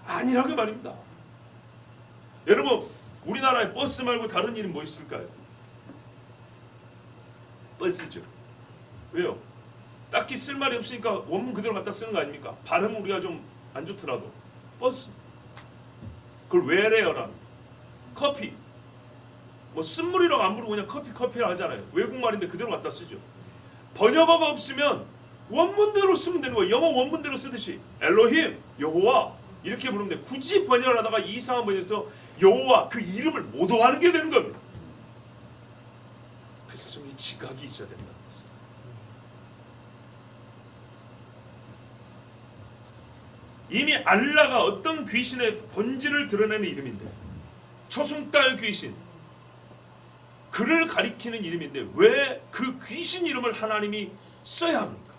아니라고 말입니다. 여러분 우리나라에 버스 말고 다른 이름 뭐 있을까요? 버스죠. 왜요? 딱히 쓸 말이 없으니까 원문 그대로 갖다 쓰는 거 아닙니까? 발음 우리가 좀 안 좋더라도 버스. 그걸 외래어란 커피. 뭐 쓴물이라고 안 부르고 그냥 커피라 하잖아요. 외국 말인데 그대로 갖다 쓰죠. 번역어가 없으면 원문대로 쓰면 되는 거예요. 영어 원문대로 쓰듯이 엘로힘, 여호와 이렇게 부르면 돼. 굳이 번역을 하다가 이상한 번역에서 여호와 그 이름을 모독하는 게 되는 겁니다. 그래서 좀 이 지각이 있어야 된다. 이미 알라가 어떤 귀신의 본질을 드러내는 이름인데 초승달 귀신 그를 가리키는 이름인데 왜 그 귀신 이름을 하나님이 써야 합니까?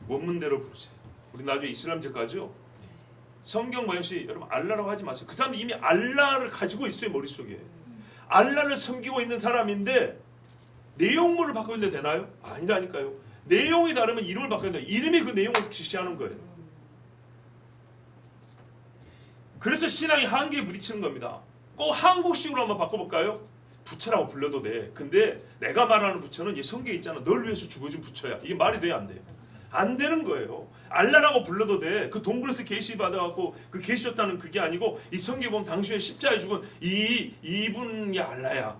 원문대로 부르세요. 우리 나중에 이슬람제 가죠. 성경 모양시 여러분 알라라고 하지 마세요. 그 사람은 이미 알라를 가지고 있어요. 머릿속에. 알라를 섬기고 있는 사람인데 내용물을 바꾸는데 되나요? 아니라니까요. 내용이 다르면 이름을 바꿔야 돼요. 이름이 그 내용을 지시하는 거예요. 그래서 신앙이 한계에 부딪히는 겁니다. 꼭 한국식으로 한번 바꿔볼까요? 부처라고 불러도 돼. 근데 내가 말하는 부처는 이 성경에 있잖아. 널 위해서 죽어준 부처야. 이게 말이 돼요? 안 돼요? 안 되는 거예요. 알라라고 불러도 돼. 그 동굴에서 계시 받아갖고 그 계시였다는 그게 아니고 이 성경에 보면 당신의 십자가에 죽은 이분이 알라야.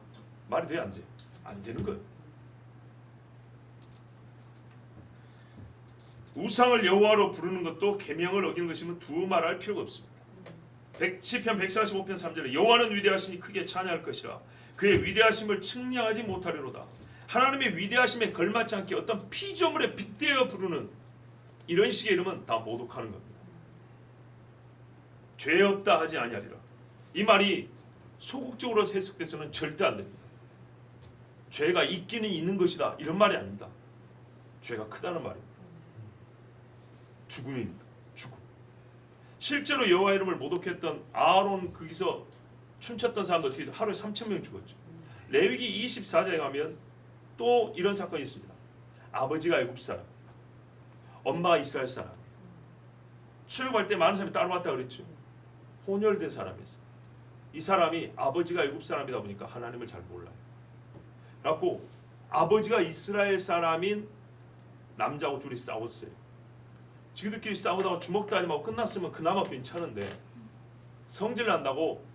말이 돼요? 안 돼요? 안 되는 거예요. 우상을 여호와로 부르는 것도 계명을 어기는 것이면 두말할 필요가 없습니다. 시편 145편 3절에 여호와는 위대하시니 크게 찬양할 것이라 그의 위대하심을 측량하지 못하리로다. 하나님의 위대하심에 걸맞지 않게 어떤 피조물에 빗대어 부르는 이런 식의 이름은 다 모독하는 겁니다. 죄 없다 하지 아니하리라. 이 말이 소극적으로 해석돼서는 절대 안 됩니다. 죄가 있기는 있는 것이다 이런 말이 아닙니다. 죄가 크다는 말입니다. 죽음입니다. 죽음. 실제로 여호와 이름을 모독했던 아론 거기서 춤췄던 사람들 하루에 3,000명 죽었죠. 레위기 24장에 가면 또 이런 사건이 있습니다. 아버지가 애굽 사람, 엄마가 이스라엘 사람. 출애굽할 때 많은 사람이 따라왔다 그랬죠. 혼혈된 사람이었어요. 이 사람이 아버지가 애굽 사람이다 보니까 하나님을 잘 몰라요. 그래갖고 아버지가 이스라엘 사람인 남자하고 둘이 싸웠어요. 지그들끼리 싸우다가 주먹다짐하고 끝났으면 그나마 괜찮은데 성질 난다고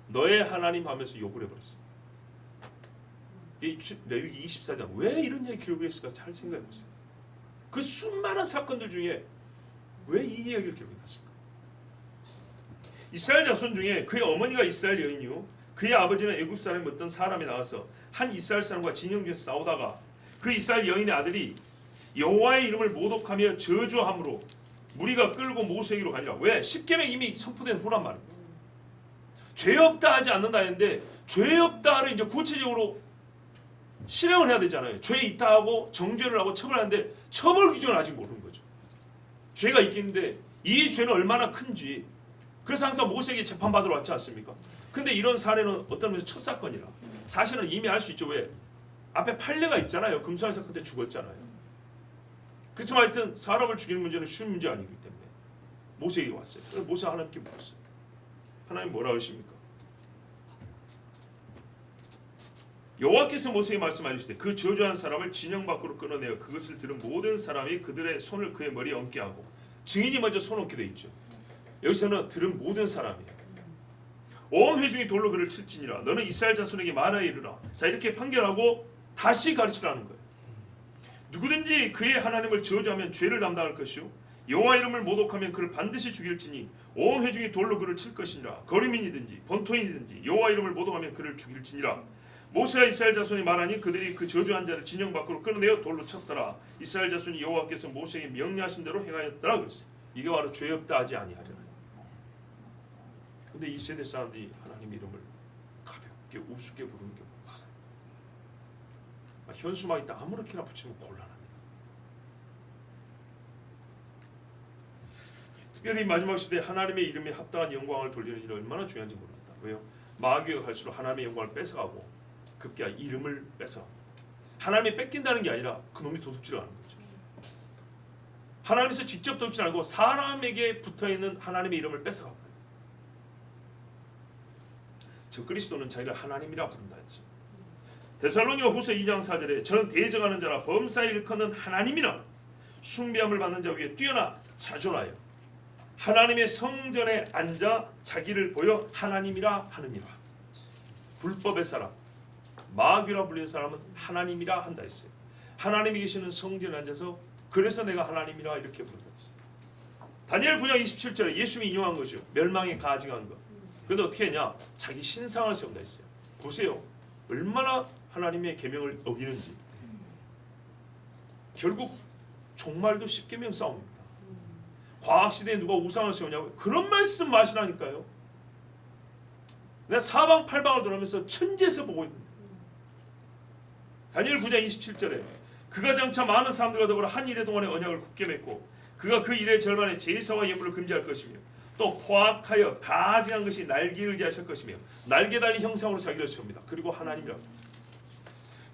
너의 하나님 하면서 욕을 해버렸어요. 이 레위기 24장 왜 이런 얘기 기록을 했을까 잘 생각해보세요. 그 수많은 사건들 중에 왜 이 이야기를 기록했을까? 이스라엘 자손 중에 그의 어머니가 이스라엘 여인이요 그의 아버지는 애굽 사람의 어떤 사람이 나와서 한 이스라엘 사람과 진영중에서 싸우다가 그 이스라엘 여인의 아들이 여호와의 이름을 모독하며 저주함으로 무리가 끌고 모세에게로 가니라. 왜? 십계명 이미 선포된 후란 말입니다. 죄 없다 하지 않는다 했는데 죄 없다를 이제 구체적으로 실행을 해야 되잖아요. 죄 있다 하고 정죄를 하고 처벌하는데 처벌 기준을 아직 모르는 거죠. 죄가 있겠는데 이 죄는 얼마나 큰지. 그래서 항상 모세에게 재판받으러 왔지 않습니까? 근데 이런 사례는 어떤 면에서 첫 사건이라 사실은 이미 알 수 있죠. 왜? 앞에 판례가 있잖아요. 금수환 사건 때 죽었잖아요. 그렇지만 하여튼 사람을 죽이는 문제는 쉬운 문제 아니기 때문에 모세에게 왔어요. 그래서 모세가 하나님께 물었어요. 하나님 뭐라 하십니까? 여호와께서 모세에게 말씀하시되 그 저주한 사람을 진영 밖으로 끌어내어 그것을 들은 모든 사람이 그들의 손을 그의 머리에 얹게 하고 증인이 먼저 손 얹게 돼 있죠. 여기서는 들은 모든 사람이에요. 온 회중이 돌로 그를 칠지니라. 너는 이스라엘 자손에게 말하여 이르라. 자 이렇게 판결하고 다시 가르치라는 거예요. 누구든지 그의 하나님을 저주하면 죄를 담당할 것이요 여호와 이름을 모독하면 그를 반드시 죽일지니 온 회중이 돌로 그를 칠 것이니라. 거류민이든지 본토인이든지 여호와 이름을 모독하면 그를 죽일지니라. 모세와 이스라엘 자손이 말하니 그들이 그 저주한 자를 진영 밖으로 끌어내어 돌로 쳤더라. 이스라엘 자손이 여호와께서 모세에게 명령하신 대로 행하였더라 그랬어요. 이게 바로 죄 없다 하지 아니하리라. 근데 이 세대 사람들이 하나님 이름을 가볍게 우습게 부르는 게 많아요. 현수막이 딱 아무렇게나 붙이면 곤란합니다. 특별히 마지막 시대에 하나님의 이름에 합당한 영광을 돌리는 일이 얼마나 중요한지 모릅니다. 왜요? 마귀가 갈수록 하나님의 영광을 뺏어가고 급기야 이름을 뺏어. 하나님이 뺏긴다는 게 아니라 그놈이 도둑질을 하는 거죠. 하나님에서 직접 도둑질 않고 사람에게 붙어있는 하나님의 이름을 뺏어가고 저 그리스도는 자기를 하나님이라 부른다 했죠. 데살로니가 후서 2장 4절에 저는 대적하는 자라 범사에 일컫는 하나님이라 숭배함을 받는 자 위에 뛰어나 자존하여 하나님의 성전에 앉아 자기를 보여 하나님이라 하느니라. 불법의 사람 마귀라 불리는 사람은 하나님이라 한다 했어요. 하나님이 계시는 성전에 앉아서 그래서 내가 하나님이라 이렇게 부른다 했어요. 다니엘 9장 27절에 예수님이 인용한 거죠. 멸망에 가증한 것. 그런데 어떻게 했냐? 자기 신상을 세운다 했어요. 보세요. 얼마나 하나님의 계명을 어기는지. 결국 종말도 십계명 싸움입니다. 과학시대에 누가 우상을 세우냐고 그런 말씀 마시라니까요. 내가 사방팔방을 돌아오면서 천지에서 보고 있는데 다니엘 9장 27절에 그가 장차 많은 사람들과 더불어 한 일의 동안에 언약을 굳게 맺고 그가 그 일의 절반에 제사와 예물을 금지할 것이며 또 포악하여 가증한 것이 날개 의지하실 것이며 날개 달린 형상으로 자기를 세웁니다. 그리고 하나님이라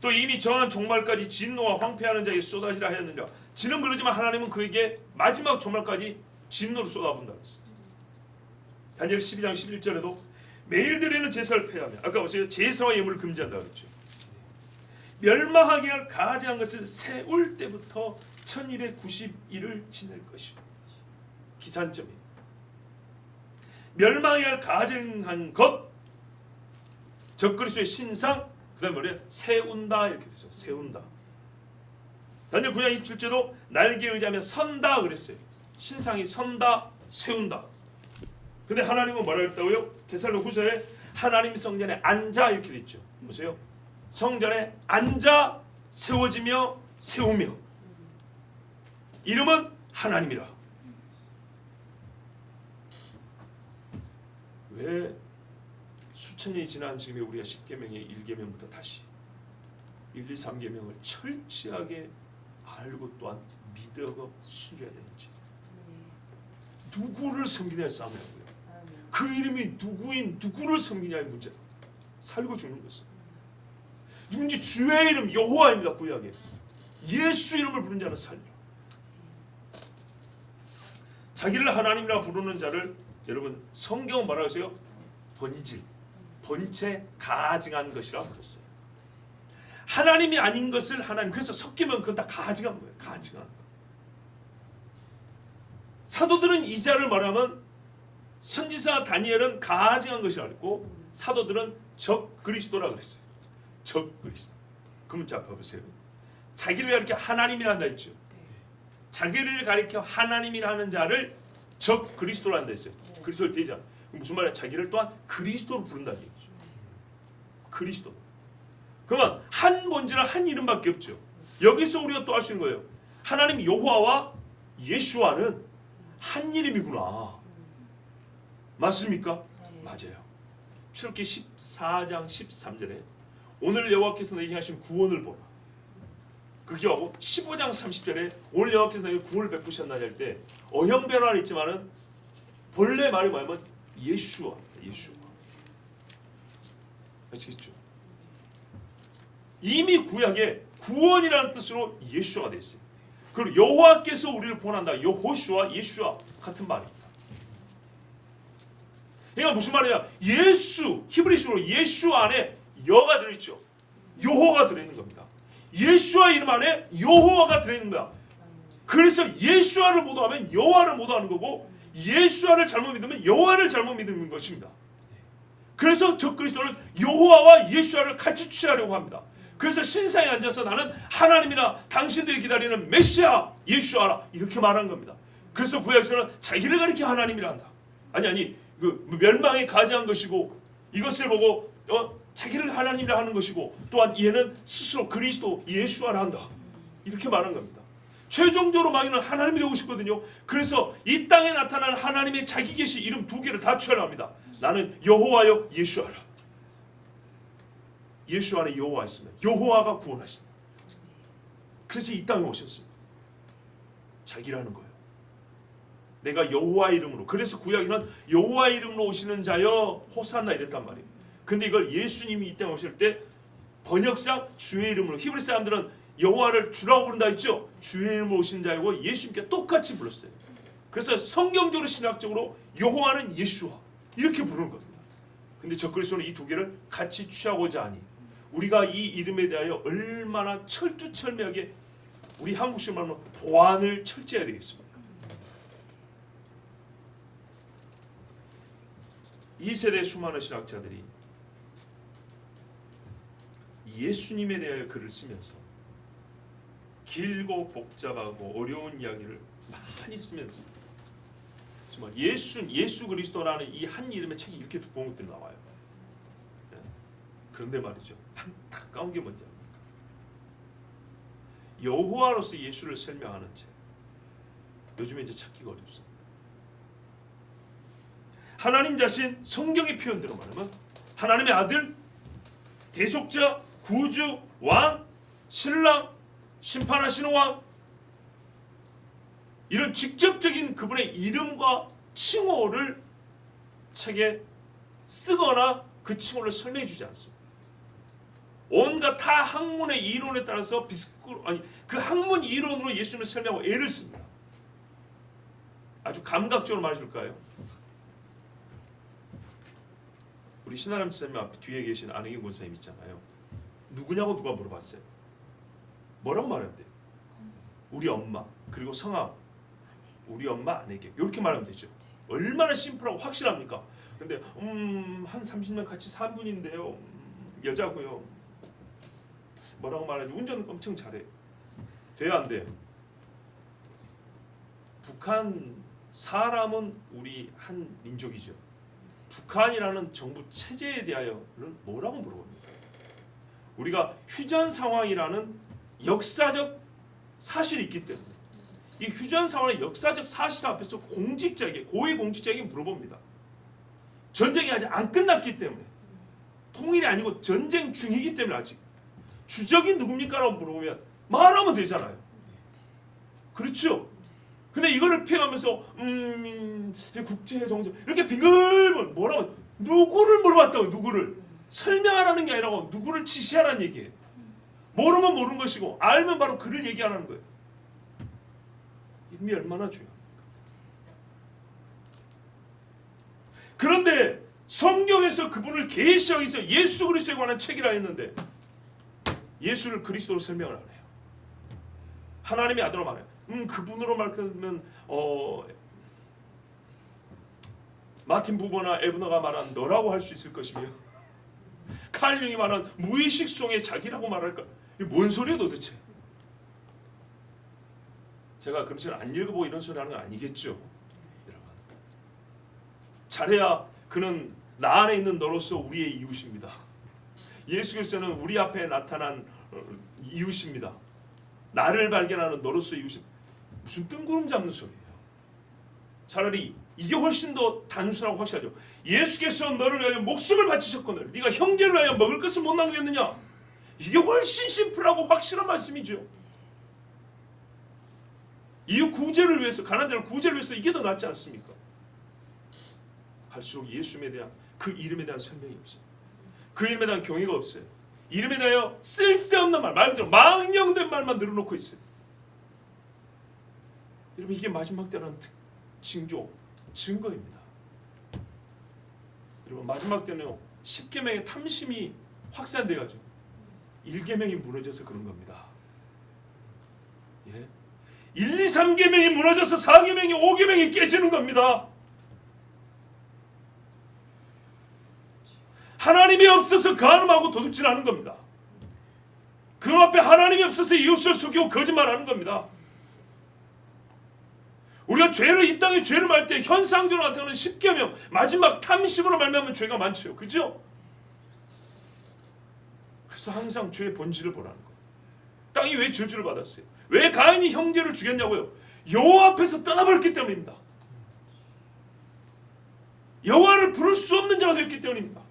또 이미 정한 종말까지 진노와 황폐하는 자에게 쏟아지라 하였느니라. 지는 그러지만 하나님은 그에게 마지막 종말까지 진노를 쏟아본다 그랬어요. 다니엘 12장 11절에도 매일 드리는 제사를 폐하며 아까 보세요. 제사와 예물을 금지한다 그랬죠. 멸망하게 할 가증한 것을 세울 때부터 1190일을 지낼 것이고 기산점이에요. 멸망하게 할 가증한 것 적그리스도의 신상 그 다음에 뭐래요? 세운다 이렇게 되죠. 세운다. 다니엘 9장 27절도 날개에 의지하며 선다 그랬어요. 신상이 선다 세운다. 근데 하나님은 뭐라 했다고요? 데살로니가후서에 하나님 성전에 앉아 이렇게 돼 있죠. 보세요. 성전에 앉아 세워지며 세우며 이름은 하나님이라. 왜 수천 년이 지난 지금에 우리가 10계명의 1계명부터 다시 1, 2, 3계명을 철저하게 알고 또한 믿어 순종해야 되는지. 누구를 섬기냐에 싸움이라고요. 그 이름이 누구인 누구를 섬기냐의 문제다. 살고 죽는 것은 누군지 주의 이름 여호와입니다. 구약에 예수 이름을 부르는 자는 살리라. 자기를 하나님이라 부르는 자를 여러분 성경은 뭐라고 했어요? 번질, 번체 가증한 것이라고 불렀어요. 하나님이 아닌 것을 하나님. 그래서 섞이면 그건 다 가증한 거예요. 가증한 거. 사도들은 이 자를 말하면 선지자 다니엘은 가증한 것이라고 했고 사도들은 적 그리스도라고 그랬어요. 적 그리스도. 그러면 자 봐보세요. 자기를 가리켜 하나님이라 한다 했죠. 자기를 가리켜 하나님이라 하는 자를 적 그리스도라 한다 했어요. 그리스도를 대자. 무슨 말이야? 자기를 또한 그리스도로 부른다는 얘기죠. 그리스도. 그러면 한 본질은 한 이름밖에 없죠. 여기서 우리가 또 알 수 있는 거예요. 하나님 여호와와 예수와는 한 이름이구나. 맞습니까? 맞아요. 출애굽기 14장 13절에 오늘 여호와께서 너에게 하신 구원을 보라. 그게 하고 15장 30절에 오늘 여호와께서 너에게 구원을 베푸셨나니 할 때 어형 변화는 있지만은 본래 말이 뭐냐면 예수와 예수와. 아시겠죠? 이미 구약에 구원이라는 뜻으로 예수가 되어 있어요. 그리고 여호와께서 우리를 구원한다. 여호슈아 예수와 같은 말입니다. 그러니까 무슨 말이냐? 예수 히브리식으로 예수 안에 여가 들어있죠. 여호와가 들어있는 겁니다. 예수와 이름 안에 여호와가 들어있는 거야. 그래서 예수와를 모독하면 여호와를 모독하는 거고 예수와를 잘못 믿으면 여호와를 잘못 믿는 것입니다. 그래서 적그리스도는 여호와와 예수와를 같이 취하려고 합니다. 그래서 신상에 앉아서 나는 하나님이라 당신들이 기다리는 메시아 예수아라 이렇게 말한 겁니다. 그래서 구약에서는 자기를 가리켜 하나님이라 한다. 아니 그 멸망에 가증한 것이고 이것을 보고 자기를 하나님이라 하는 것이고 또한 얘는 스스로 그리스도 예수아라 한다. 이렇게 말한 겁니다. 최종적으로 마귀는 하나님이 되고 싶거든요. 그래서 이 땅에 나타난 하나님의 자기 계시 이름 두 개를 다 취하려 합니다. 나는 여호와여 예수아라. 예수 안에 여호와 있습니다. 여호와가 구원하신다. 그래서 이 땅에 오셨습니다. 자기라는 거예요. 내가 여호와 이름으로. 그래서 구약에는 여호와 이름으로 오시는 자여 호산나 이랬단 말이에요. 근데 이걸 예수님이 이 땅에 오실 때 번역상 주의 이름으로. 히브리 사람들은 여호와를 주라고 부른다 했죠. 주의 이름으로 오시는 자이고 예수님께 똑같이 불렀어요. 그래서 성경적으로 신학적으로 여호와는 예수와 이렇게 부르는 겁니다. 근데 적그리스도는 이 두 개를 같이 취하고자 하니 우리가 이 이름에 대하여 얼마나 철두철미하게 우리 한국식 말로 보안을 철저해야 되겠습니까? 이 세대 수많은 신학자들이 예수님에 대하여 글을 쓰면서 길고 복잡하고 어려운 이야기를 많이 쓰면서 정말 예수 그리스도라는 이 한 이름의 책이 이렇게 두꺼운 것들이 나와요. 그런데 말이죠. 안타까운 게 뭔지 압니까? 여호와로서 예수를 설명하는 책. 요즘에 이제 찾기가 어렵습니다. 하나님 자신 성경의 표현대로 말하면 하나님의 아들, 대속자, 구주, 왕, 신랑, 심판하시는 왕, 이런 직접적인 그분의 이름과 칭호를 책에 쓰거나 그 칭호를 설명해 주지 않습니다. 온갖 타 학문의 이론에 따라서 그 학문 이론으로 예수님을 설명하고 애를 씁니다. 아주 감각적으로 말해줄까요? 우리 신하람 지사님 앞에 뒤에 계신 안혜경 권사님 있잖아요. 누구냐고 누가 물어봤어요. 뭐라고 말하면 돼요? 우리 엄마, 그리고 성함, 우리 엄마 안혜경, 이렇게 말하면 되죠. 얼마나 심플하고 확실합니까? 근데 한 30년 같이 산 분인데요, 여자고요. 뭐라고 말하지? 운전 엄청 잘해. 돼요, 안 돼요? 북한 사람은 우리 한 민족이죠. 북한이라는 정부 체제에 대하여는 뭐라고 물어봅니까? 우리가 휴전 상황이라는 역사적 사실이 있기 때문에 이 휴전 상황의 역사적 사실 앞에서 공직자에게, 고위 공직자에게 물어봅니다. 전쟁이 아직 안 끝났기 때문에, 통일이 아니고 전쟁 중이기 때문에 아직 주적이 누굽니까? 라고 물어보면 말하면 되잖아요. 그렇죠? 근데 이거를 피해가면서 국제 정세 이렇게 빙글빙글 뭐라고, 누구를 물어봤다고, 누구를 설명하라는 게 아니라 누구를 지시하라는 얘기예요. 모르면 모르는 것이고 알면 바로 그를 얘기하라는 거예요. 이름이 얼마나 중요합니까? 그런데 성경에서 그분을 계시하기 위해서 예수 그리스도에 관한 책이라 했는데 예수를 그리스도로 설명을 안 해요. 하나님의 아들로 말해요. 그분으로 말하면 마틴 부버나 에브너가 말한 너라고 할 수 있을 것이며 칼 융이 말한 무의식 속의 자기라고 말할까? 이게 뭔 소리야 도대체? 제가 그런 식으로 안 읽어보고 이런 소리 하는 건 아니겠죠, 여러분. 잘해야 그는 나 안에 있는 너로서 우리의 이웃입니다. 예수 그리스도는 우리 앞에 나타난 이웃입니다. 나를 발견하는 너로서 이웃입니다. 무슨 뜬구름 잡는 소리예요. 차라리 이게 훨씬 더 단순하고 확실하죠. 예수께서 너를 위하여 목숨을 바치셨거늘 네가 형제를 위하여 먹을 것을 못 남겼느냐. 이게 훨씬 심플하고 확실한 말씀이죠. 이웃 구제를 위해서, 가난한 자를 구제를 위해서 이게 더 낫지 않습니까? 갈수록 예수님에 대한 그 이름에 대한 설명이 없어요. 그 이름에 대한 경외가 없어요. 이름에 대하여 쓸데없는 말 그대로 망령된 말만 늘어놓고 있어요. 여러분, 이게 마지막 때라는 징조, 증거입니다. 여러분, 마지막 때는요 10계명의 탐심이 확산돼가지고 1계명이 무너져서 그런 겁니다. 예? 1, 2, 3계명이 무너져서 4계명이 5계명이 깨지는 겁니다. 하나님이 없어서 간음하고 도둑질하는 겁니다. 그 앞에 하나님이 없어서 이웃을 속이고 거짓말하는 겁니다. 우리가 죄를, 이 땅에 죄를 말 때 현상적으로 나타나는 10계명, 마지막 탐심으로 말미암은 죄가 많죠. 그죠? 그래서 항상 죄의 본질을 보라는 거예요. 땅이 왜 저주를 받았어요? 왜 가인이 형제를 죽였냐고요? 여호와 앞에서 떠나버렸기 때문입니다. 여호와를 부를 수 없는 자가 됐기 때문입니다.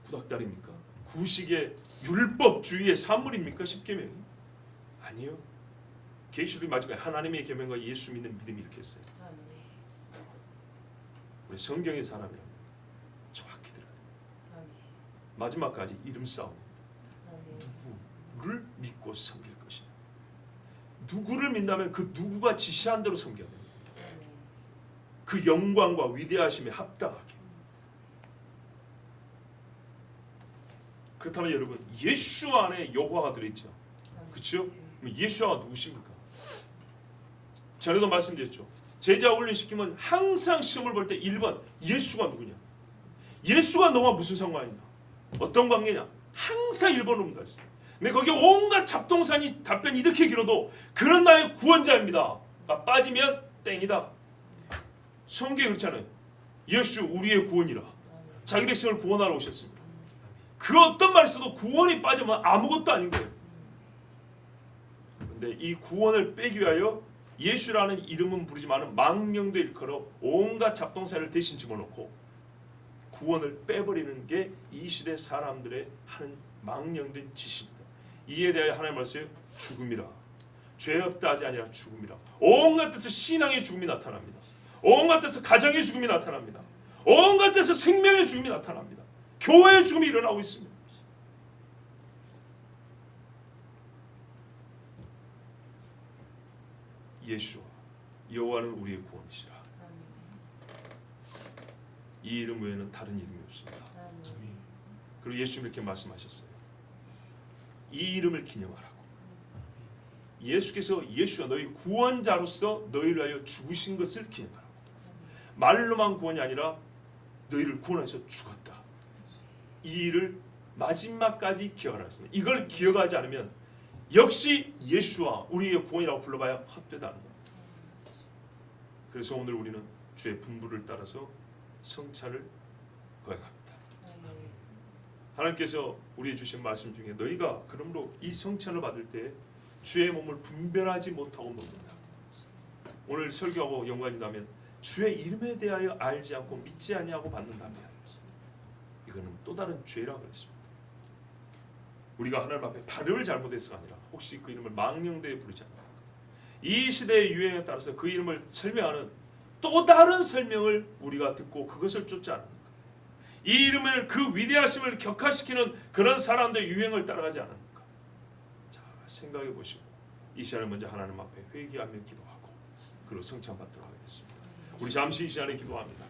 구닥다리입니까? 구식의 율법주의의 산물입니까? 10계명이? 아니요. 계시록의 마지막에 하나님의 계명과 예수 믿는 믿음이 이렇게 했어요. 우리 성경의 사람이라면 정확히 들어요. 마지막까지 이름 싸움. 누구를 믿고 섬길 것이냐. 누구를 믿다면 그 누구가 지시한 대로 섬겨야 됩니다. 그 영광과 위대하심에 합당하게. 그렇다면 여러분, 예수 안에 여호와가 들어있죠. 그렇죠? 예수가 누구십니까? 전에도 말씀드렸죠. 제자 훈련시키면 항상 시험을 볼 때 1번 예수가 누구냐. 예수가 너와 무슨 상관이냐. 어떤 관계냐. 항상 1번으로 문답했어요. 근데 거기에 온갖 잡동사니 답변이 이렇게 길어도 그런 나의 구원자입니다. 빠지면 땡이다. 성경에 그렇잖아요. 예수 우리의 구원이라. 자기 백성을 구원하러 오셨습니다. 그 어떤 말을 써도 구원이 빠지면 아무것도 아닌 거예요. 근데 이 구원을 빼기 위하여 예수라는 이름은 부르지만은 망명도 일컬어 온갖 잡동사를 대신 집어넣고 구원을 빼버리는 게 이 시대 사람들의 하는 망령된 짓입니다. 이에 대하여 하나님 말씀에 죽음이라, 죄 없다 하지 아니라 죽음이라. 온갖 데서 신앙의 죽음이 나타납니다. 온갖 데서 가정의 죽음이 나타납니다. 온갖 데서 생명의 죽음이 나타납니다. 교회의 죽음이 일어나고 있습니다. 예수와 여호와는 우리의 구원이시라. 이 이름 외에는 다른 이름이 없습니다. 그리고 예수님 이렇게 말씀하셨어요. 이 이름을 기념하라고. 예수께서 예수가 너희 구원자로서 너희를 위하여 죽으신 것을 기념하라고. 말로만 구원이 아니라 너희를 구원해서 죽었다. 이 일을 마지막까지 기억하라 했습니다. 이걸 기억하지 않으면 역시 예수와 우리의 구원이라고 불러봐야 헛되다는 겁니다. 그래서 오늘 우리는 주의 분부를 따라서 성찬을 거행합니다. 하나님께서 우리의 주신 말씀 중에 너희가 그러므로 이 성찬을 받을 때 주의 몸을 분별하지 못하고 먹는다. 오늘 설교하고 연관이라면 주의 이름에 대하여 알지 않고 믿지 아니하고 받는다면 이거는 또 다른 죄라고 그랬습니다. 우리가 하나님 앞에 발음을 잘못해서가 아니라 혹시 그 이름을 망령되이 부르지 않는가. 이 시대의 유행에 따라서 그 이름을 설명하는 또 다른 설명을 우리가 듣고 그것을 쫓지 않는가. 이 이름을 그 위대하심을 격화시키는 그런 사람들의 유행을 따라가지 않는가. 자, 생각해 보시고 이 시간에 먼저 하나님 앞에 회개하며 기도하고 그리고 성찬 받도록 하겠습니다. 우리 잠시 이 시간에 기도합니다.